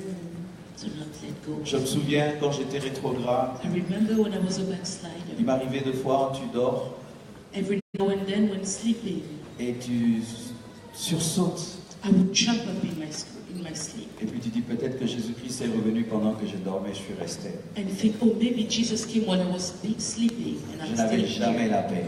Do not let go. Je me souviens quand j'étais rétrograde, I remember when I was a il backslider. m'arrivait deux fois, tu dors Every now and then when sleeping, et tu sursautes. I would jump up in my sleep Et puis tu dis peut-être que Jésus-Christ est revenu pendant que je dormais, je suis resté. and think, oh, maybe Jesus came while I was sleeping and Je I'm n'avais still jamais here. la paix.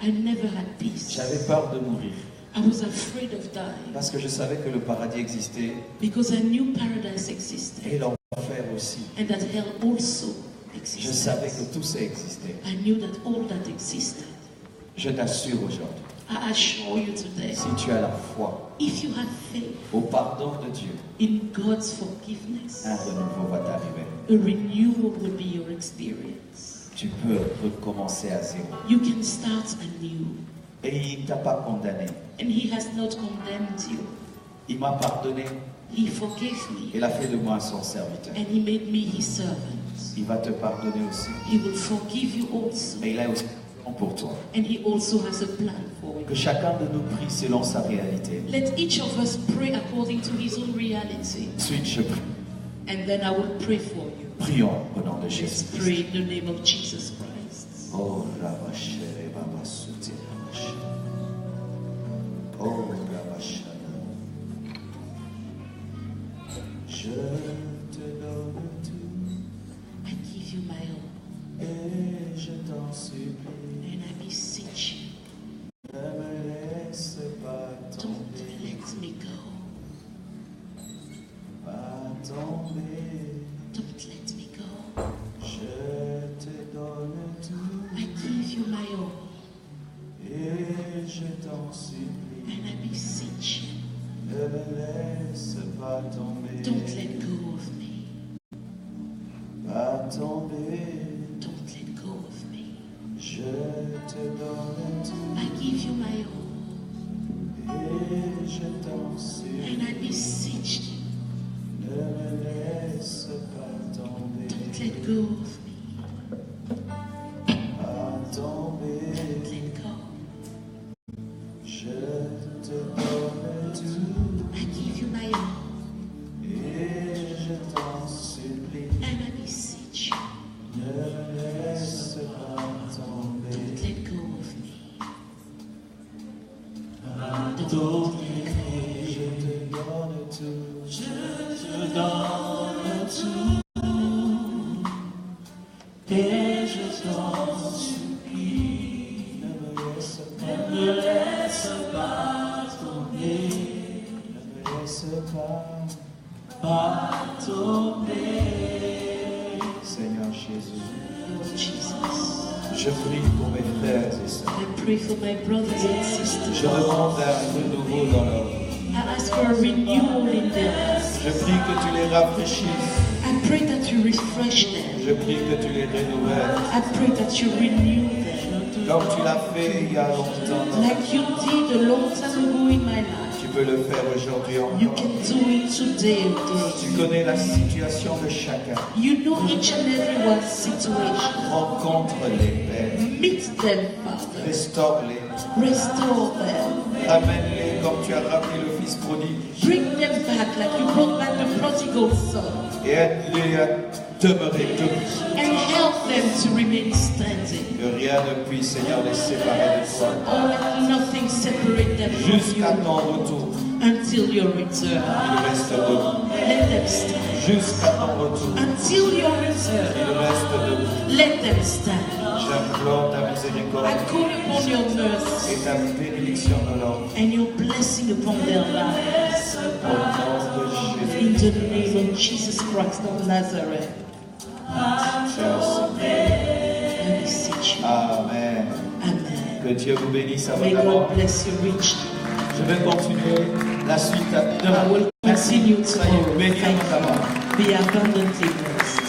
I never had peace. J'avais peur de mourir I was afraid of dying parce que je savais que le paradis existait because I knew paradise existed et l'enfer aussi. and that hell also Je savais existed. que tout ça existait. I knew that all that existed. Je t'assure aujourd'hui, I assure you today, si tu as la foi if you have faith au pardon de Dieu, in God's forgiveness, un renouveau va t'arriver. a renewal will be your experience. Tu peux recommencer à zéro. You can start anew. Et il ne t'a pas condamné. And He has not condemned you. Il m'a pardonné. He forgave me Il a fait de moi son serviteur. and He made me His servant. Il va te pardonner aussi. He will forgive you also. Mais il a aussi un plan pour toi. And He also has a plan for Que you. chacun de nous prie selon sa réalité. Let each of us pray according to his own reality. Ensuite, je prie. And then I will pray for you. Prions au nom de Let's Jésus. pray in the name of Jesus Christ. Oh, Rabachere, Babasuti, Rabachere. Oh, Rabachere. Je te je t'en supplie. And I beseech you, Ne me laisse pas don't tomber. let me go. Pas tomber. Don't let me go. Je te donne tout. I give you my all. Et je t'en supplie. And I beseech you, Ne me laisse pas tomber. don't let go of me. Pas tomber. Don't let go of me. Je te donne tout. I give you my all. Et je t'en supplie. And I beseech you, Ne me laisse pas tomber. don't let go of me. Pas tomber. Don't let go. Je te donne tout. I give you my all. Et je t'en supplie. And I beseech you, Ne me laisse pas tomber. don't let go of me. Pardonner, je te donne tout. Je te donne tout. Et je t'en supplie. Ne me laisse pas tomber. Ne me laisse pas tomber. Seigneur Jésus, Lord Jesus, je prie pour mes frères et sœurs. I pray for my brothers and sisters. Je demande un renouveau dans leur vie. I ask for a renewal in their lives. Je prie que tu les rafraîchisses. I pray that you refresh them. Je prie que tu les renouvelles. I pray that you renew them. Comme tu l'as fait il y a longtemps. Like you did a long time ago in my life. Tu peux le faire aujourd'hui You encore. can do it today Tu again. connais la situation de chacun. You know each and everyone's situation. Rencontre-les, Père. Meet them, Father. Restaure-les. Restore them. Ramène-les comme tu as ramené le Fils prodigue. Bring them back like you brought back the prodigal son. Et aide-les à demeurer debout. And help them to remain standing. Que rien ne puisse, Seigneur, les séparer de toi. Oh, let nothing separate them from Jusqu'à you ton retour, until your return. ils restent debout. Let them stand. Jusqu'à ton retour, Until your return. ils restent debout. Let them stand. J'implore ta I miséricorde call upon your mercy et ta bénédiction de l'homme. and your blessing upon their lives. Au nom de In Jésus. the name of Jesus Christ of Nazareth. I beseech you. Amen. Amen. Que Dieu vous bénisse May abondamment. God bless you richly. Je vais continuer la suite I demain. will continue Soyez tomorrow. bénis Thank abondamment. you. Be abundantly blessed.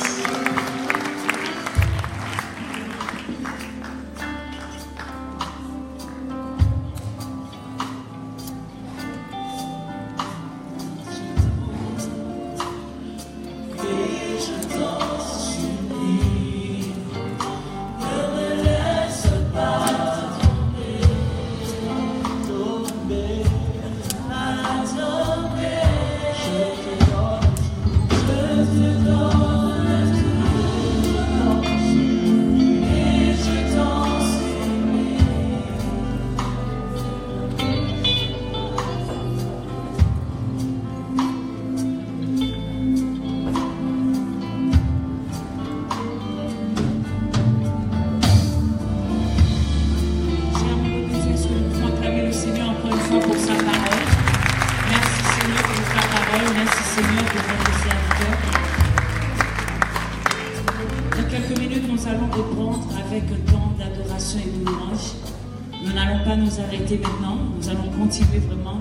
Nous arrêter maintenant, nous allons continuer vraiment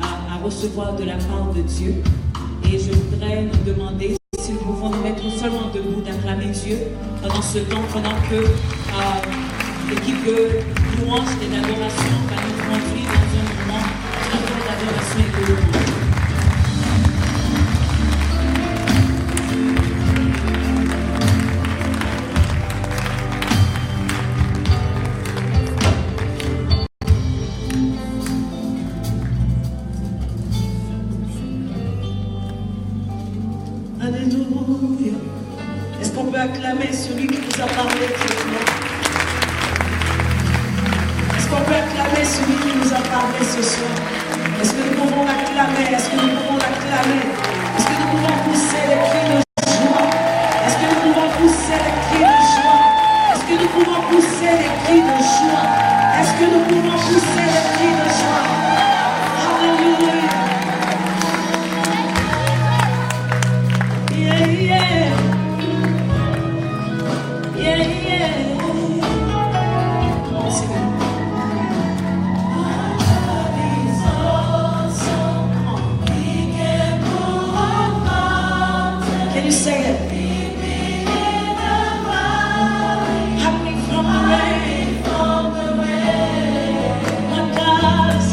à recevoir de la part de Dieu. Et je voudrais nous demander si nous pouvons nous mettre seulement debout, d'acclamer Dieu pendant ce temps, pendant que l'équipe de louange et d'adoration va nous conduire dans un moment d'adoration et de louange. Alléluia. Est-ce qu'on peut acclamer celui qui nous a parlé ce soir? Est-ce qu'on peut acclamer celui qui nous a parlé ce soir? Est-ce que nous pouvons l'acclamer? Est-ce que nous pouvons l'acclamer? Est-ce que nous pouvons pousser les cris de joie? Est-ce que nous pouvons pousser les cris de joie? Est-ce que nous pouvons pousser des cris de joie? Est-ce que nous pouvons pousser des cris de joie? Alléluia. Yeah, yeah. Yeah, yeah. Can you say it? Hide me from the rain. My God is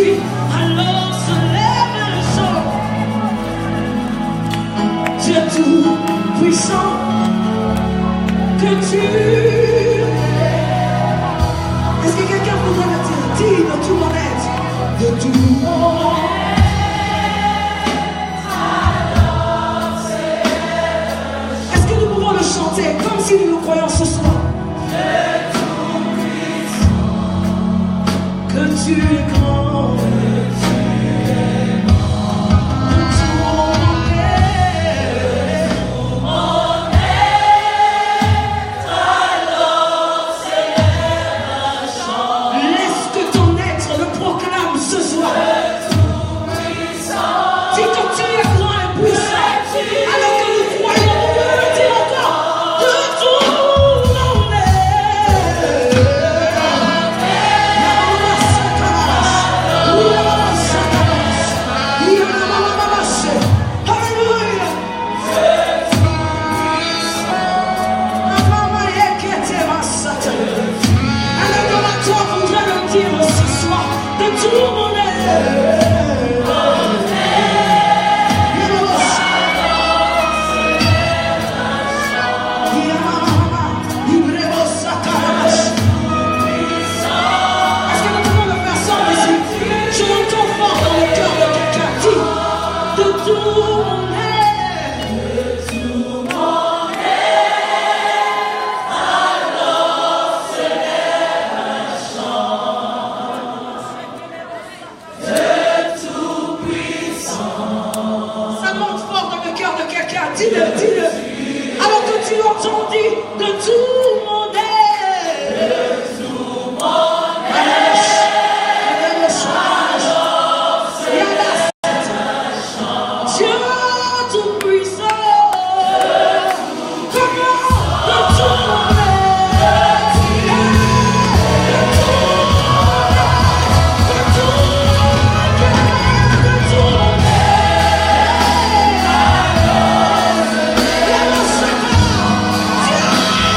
dit, alors se lève le chant. Dieu tout puissant, que tu es. Est-ce que quelqu'un voudrait me dire, dis de tout mon être, de tout mon être. Est-ce que nous pouvons le chanter comme si nous le croyons ce soir? Que tu es grand, que tu es grand, de tout mon être, alors s'élève un chant. Laisse que ton être le proclame ce soir. Dis que tu es grand et puissant, alors que nous croyons, nous devons le dire encore, de tout mon être. Dis-le. Alors que tu entends dire de tout mon être. De tout mon être. Dieu tout puissant. Comment? De tout mon être. De tout mon être. Yeah!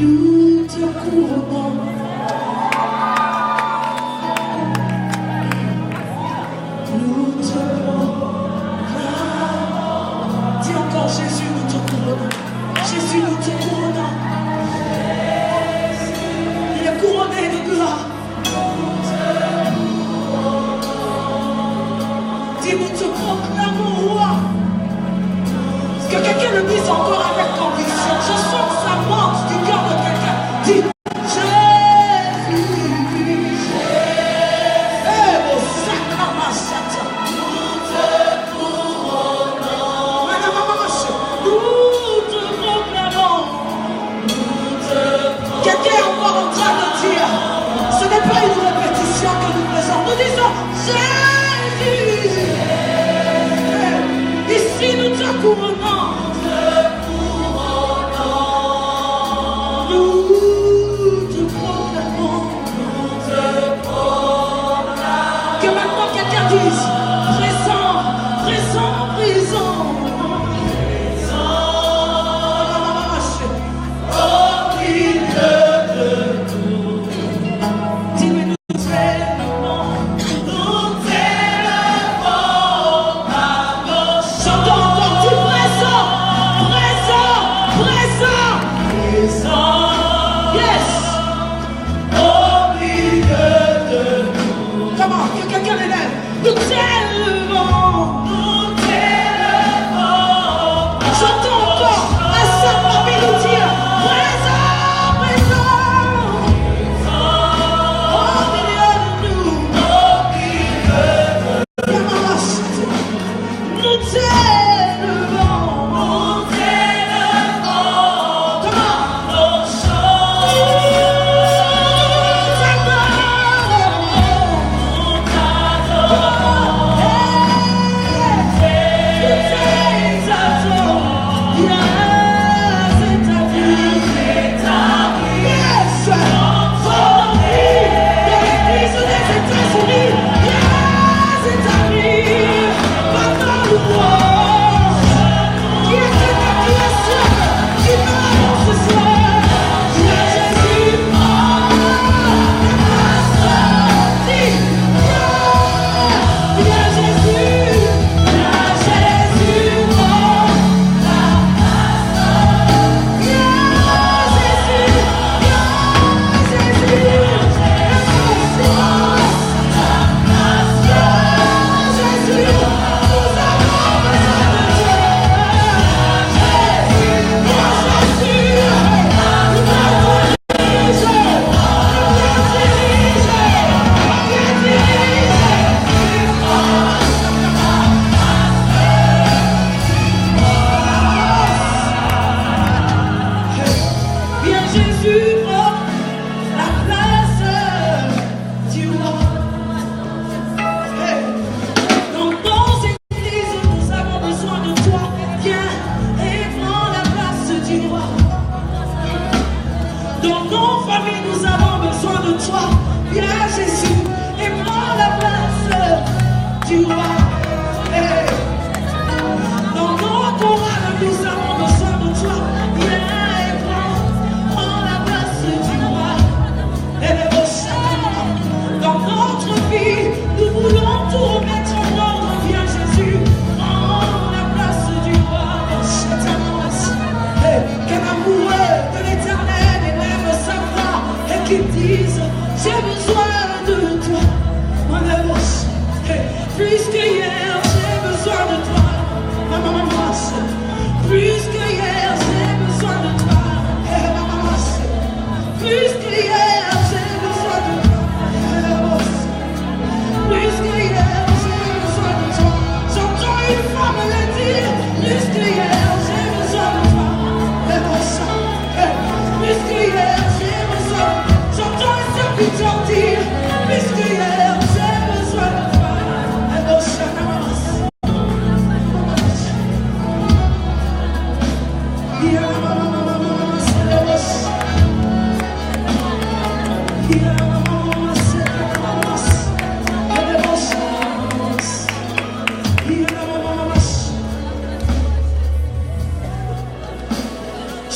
nous te couronnons. Nous te proclamons. Dis encore Jésus, nous te couronnons. Jésus, nous te couronnons. Il est couronné de gloire. Dis, nous te proclamons roi. Que quelqu'un le dise encore avec conviction. Je sens que ça monte du cœur de quelqu'un. Dis Jésus. Eh, au sacrament, nous te couronnons. Nous te proclamons. Quelqu'un est encore en train de dire, ce n'est pas une répétition que nous faisons. Nous disons Jésus. Ici nous te couronnons. Nous te proclamons. Que maintenant quelqu'un dise présent, présent, présent. Au milieu de nous. Dis-lui nous t'aimons. Nous t'aimons. Chantons encore, dis présent, présent, présent, présent. Yes. Au milieu de nous. Comment? Que quelqu'un l'élève. Nous t'élevons. Nous t'élevons. Chantons encore. À sa famille nous dire présent, présent. Au milieu de nous. Au milieu de nous. Nous t'élevons. Nous t'élevons. Comment? Nos chants. Nous t'adorons.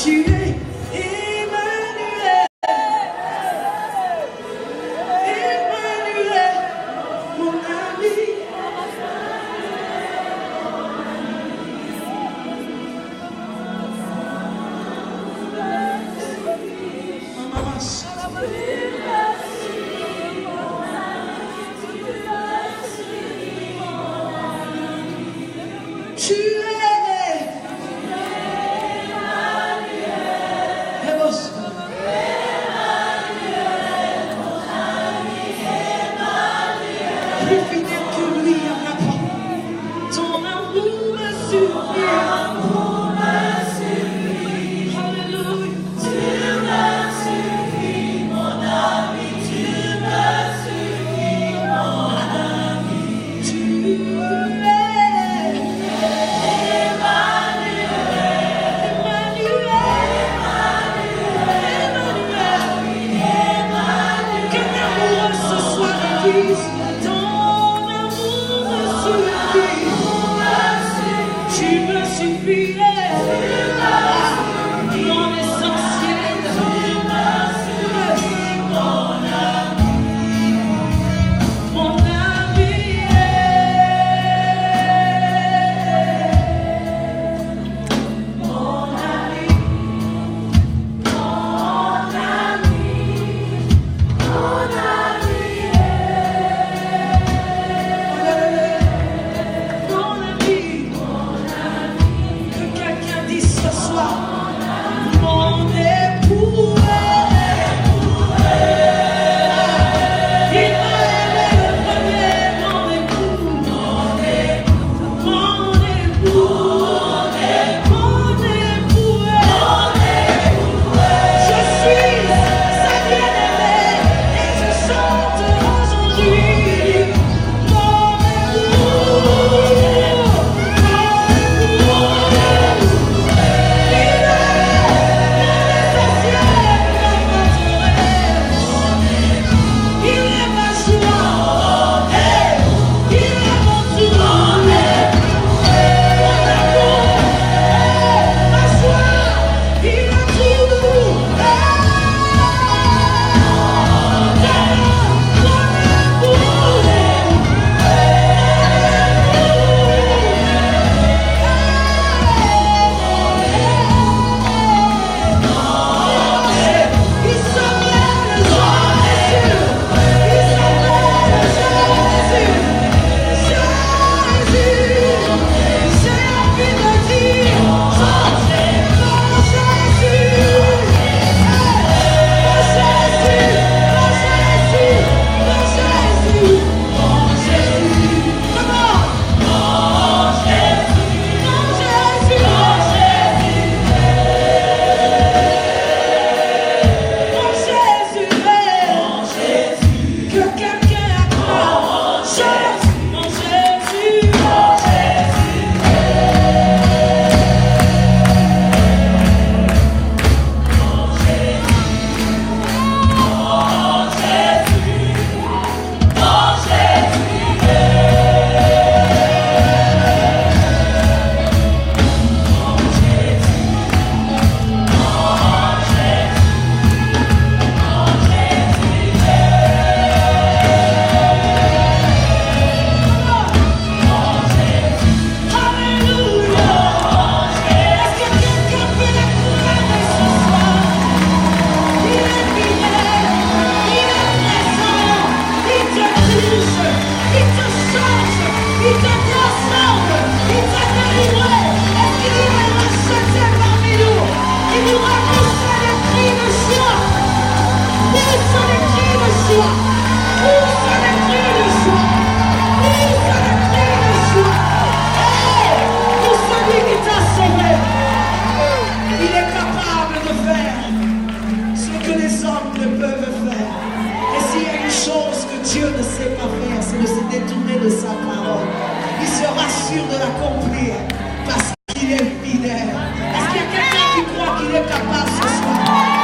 Tu es Emmanuel. hommes ne peuvent faire. Et s'il y a une chose que Dieu ne sait pas faire, c'est de se détourner de sa parole. Il sera sûr de l'accomplir parce qu'il est fidèle. Est-ce qu'il y a quelqu'un qui croit qu'il est capable ce soir?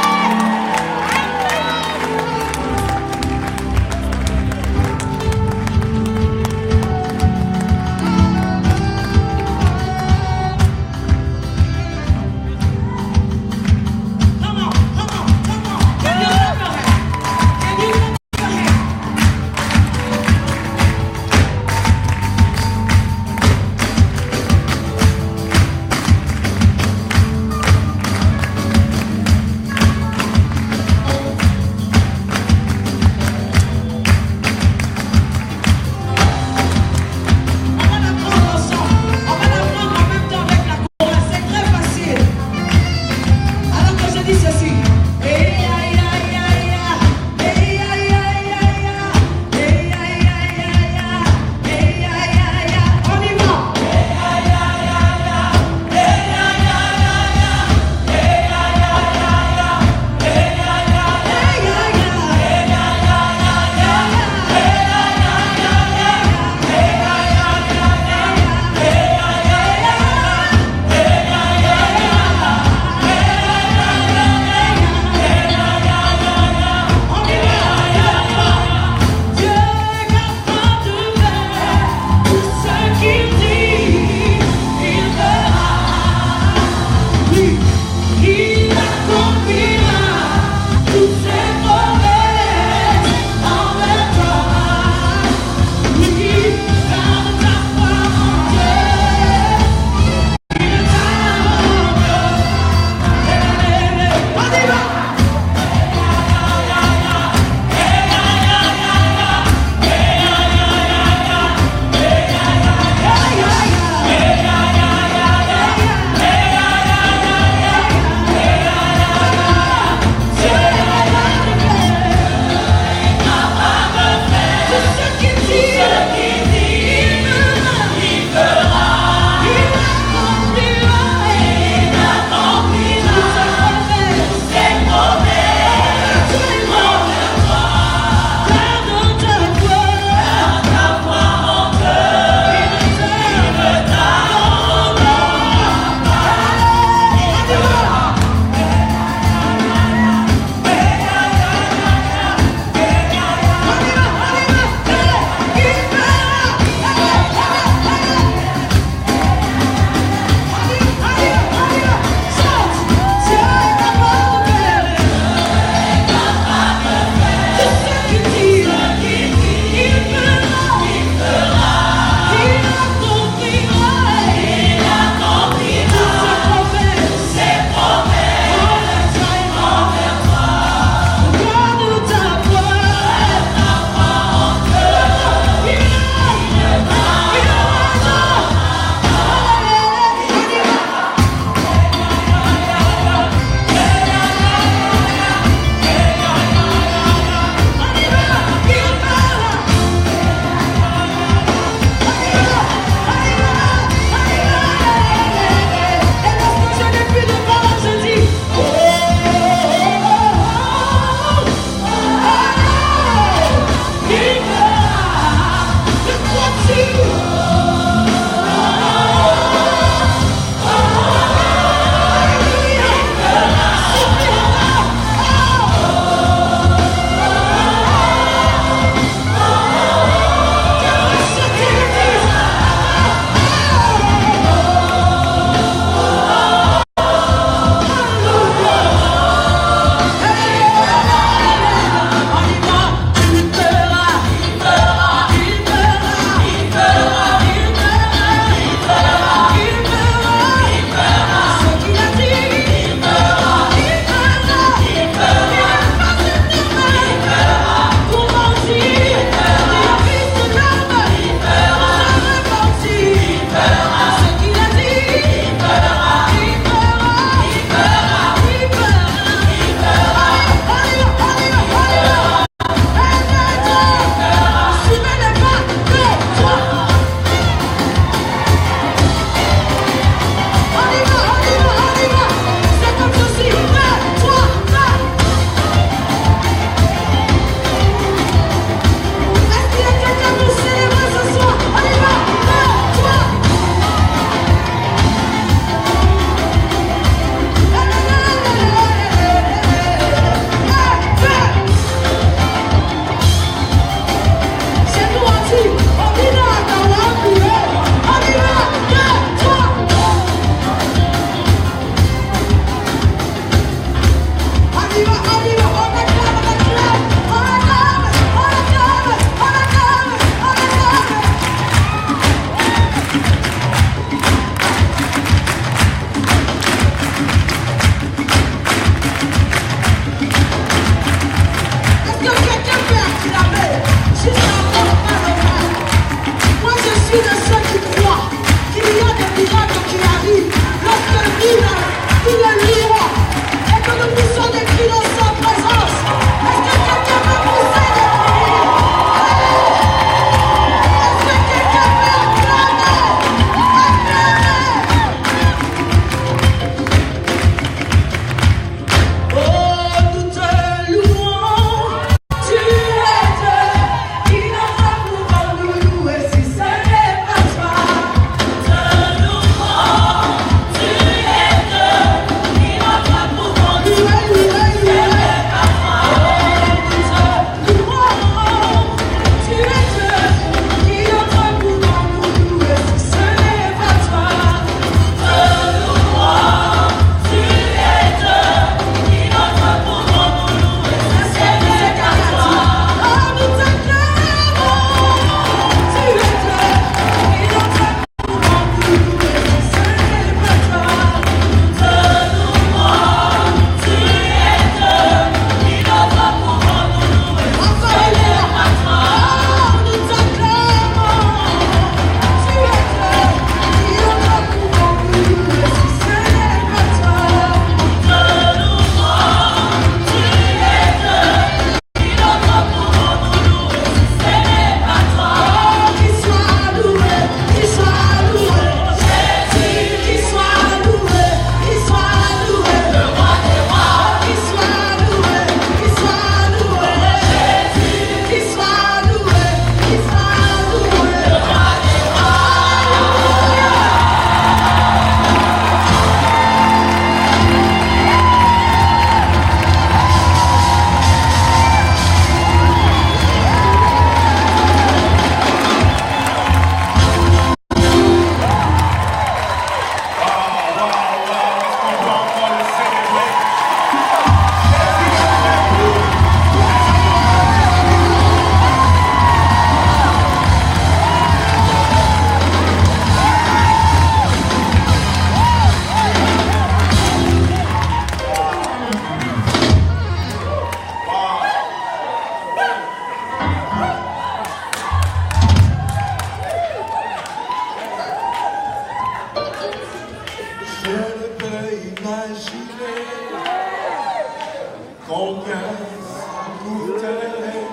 combien ça coûterait,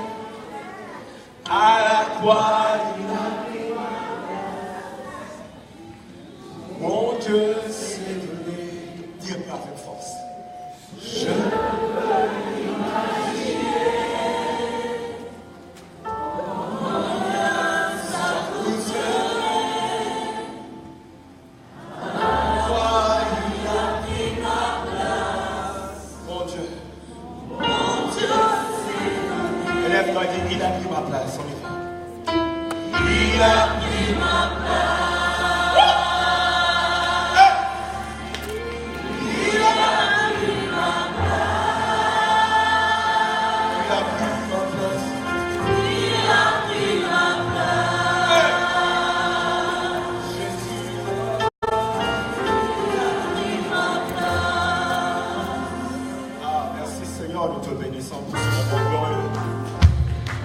à la croix il a pris ma place. Mon Dieu s'est donné, dire avec force. Je peux l'imaginer. Ça coûterait, à la croix il a pris ma place. Mon Dieu. Élève-toi, dis, il a pris ma place, on y va. Il a pris ma place. Il a pris ma place. Il a pris ma place. Il a pris ma place. Jésus. Il a pris ma place. Ah, merci Seigneur, nous te bénissons pour ce moment glorieux.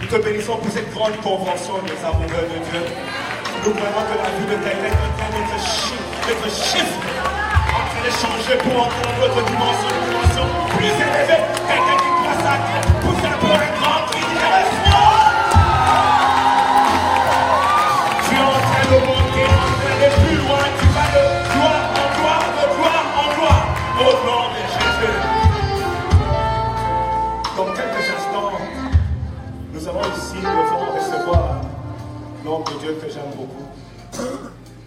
Nous te bénissons pour cette grande convention des amoureux de Dieu. Nous croyons que la vie de quelqu'un est en train d'être chiffre, en train de changer pour entrer dans notre dimension, une dimension plus élevée. Quelqu'un qui croit ça, pour faire pour un grand cri d'élevation. Tu es en train de monter, en train d'aller plus loin. Tu vas de gloire en gloire, de gloire en gloire, au nom de Jésus. Dans quelques instants, nous allons ici devant recevoir l'homme de Dieu que j'aime beaucoup.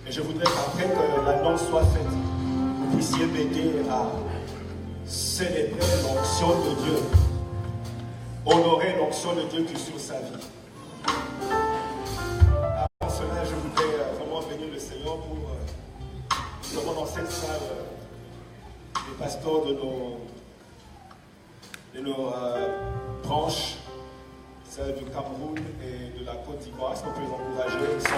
Et je voudrais qu'après que l'annonce soit faite, vous puissiez m'aider à célébrer l'onction de Dieu, honorer l'onction de Dieu qui est sur sa vie. Avant cela, je voudrais vraiment bénir le Seigneur pour comment dans cette salle, les pasteurs de nos branches, celle du Cameroun et de la Côte d'Ivoire. Est-ce qu'on peut les encourager? Ils sont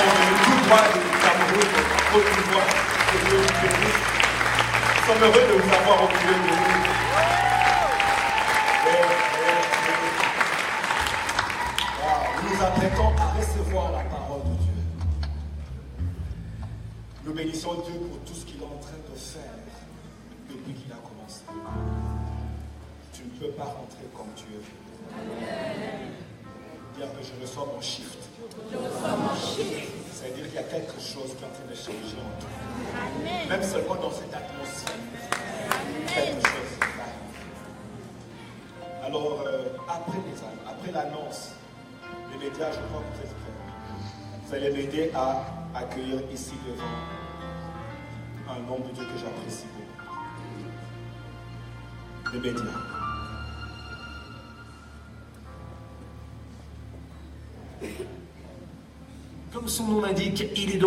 venus tout droit du Cameroun, de la Côte d'Ivoire et de l'Église. Nous sommes heureux de vous avoir au milieu de nous. Nous nous apprêtons à recevoir la parole de Dieu. Nous bénissons Dieu pour tout ce qu'il est en train de faire depuis qu'il a commencé. Tu ne peux pas rentrer comme tu es venu. Dire que je reçois mon shift. C'est-à-dire qu'il y a quelque chose qui est en train de changer en toi. Même seulement dans cette atmosphère. Quelque chose. Alors, après l'annonce, les médias, je crois que vous êtes prêts. Vous allez m'aider à accueillir ici devant un homme de Dieu que j'apprécie beaucoup. Les médias. Comme son nom l'indique, il est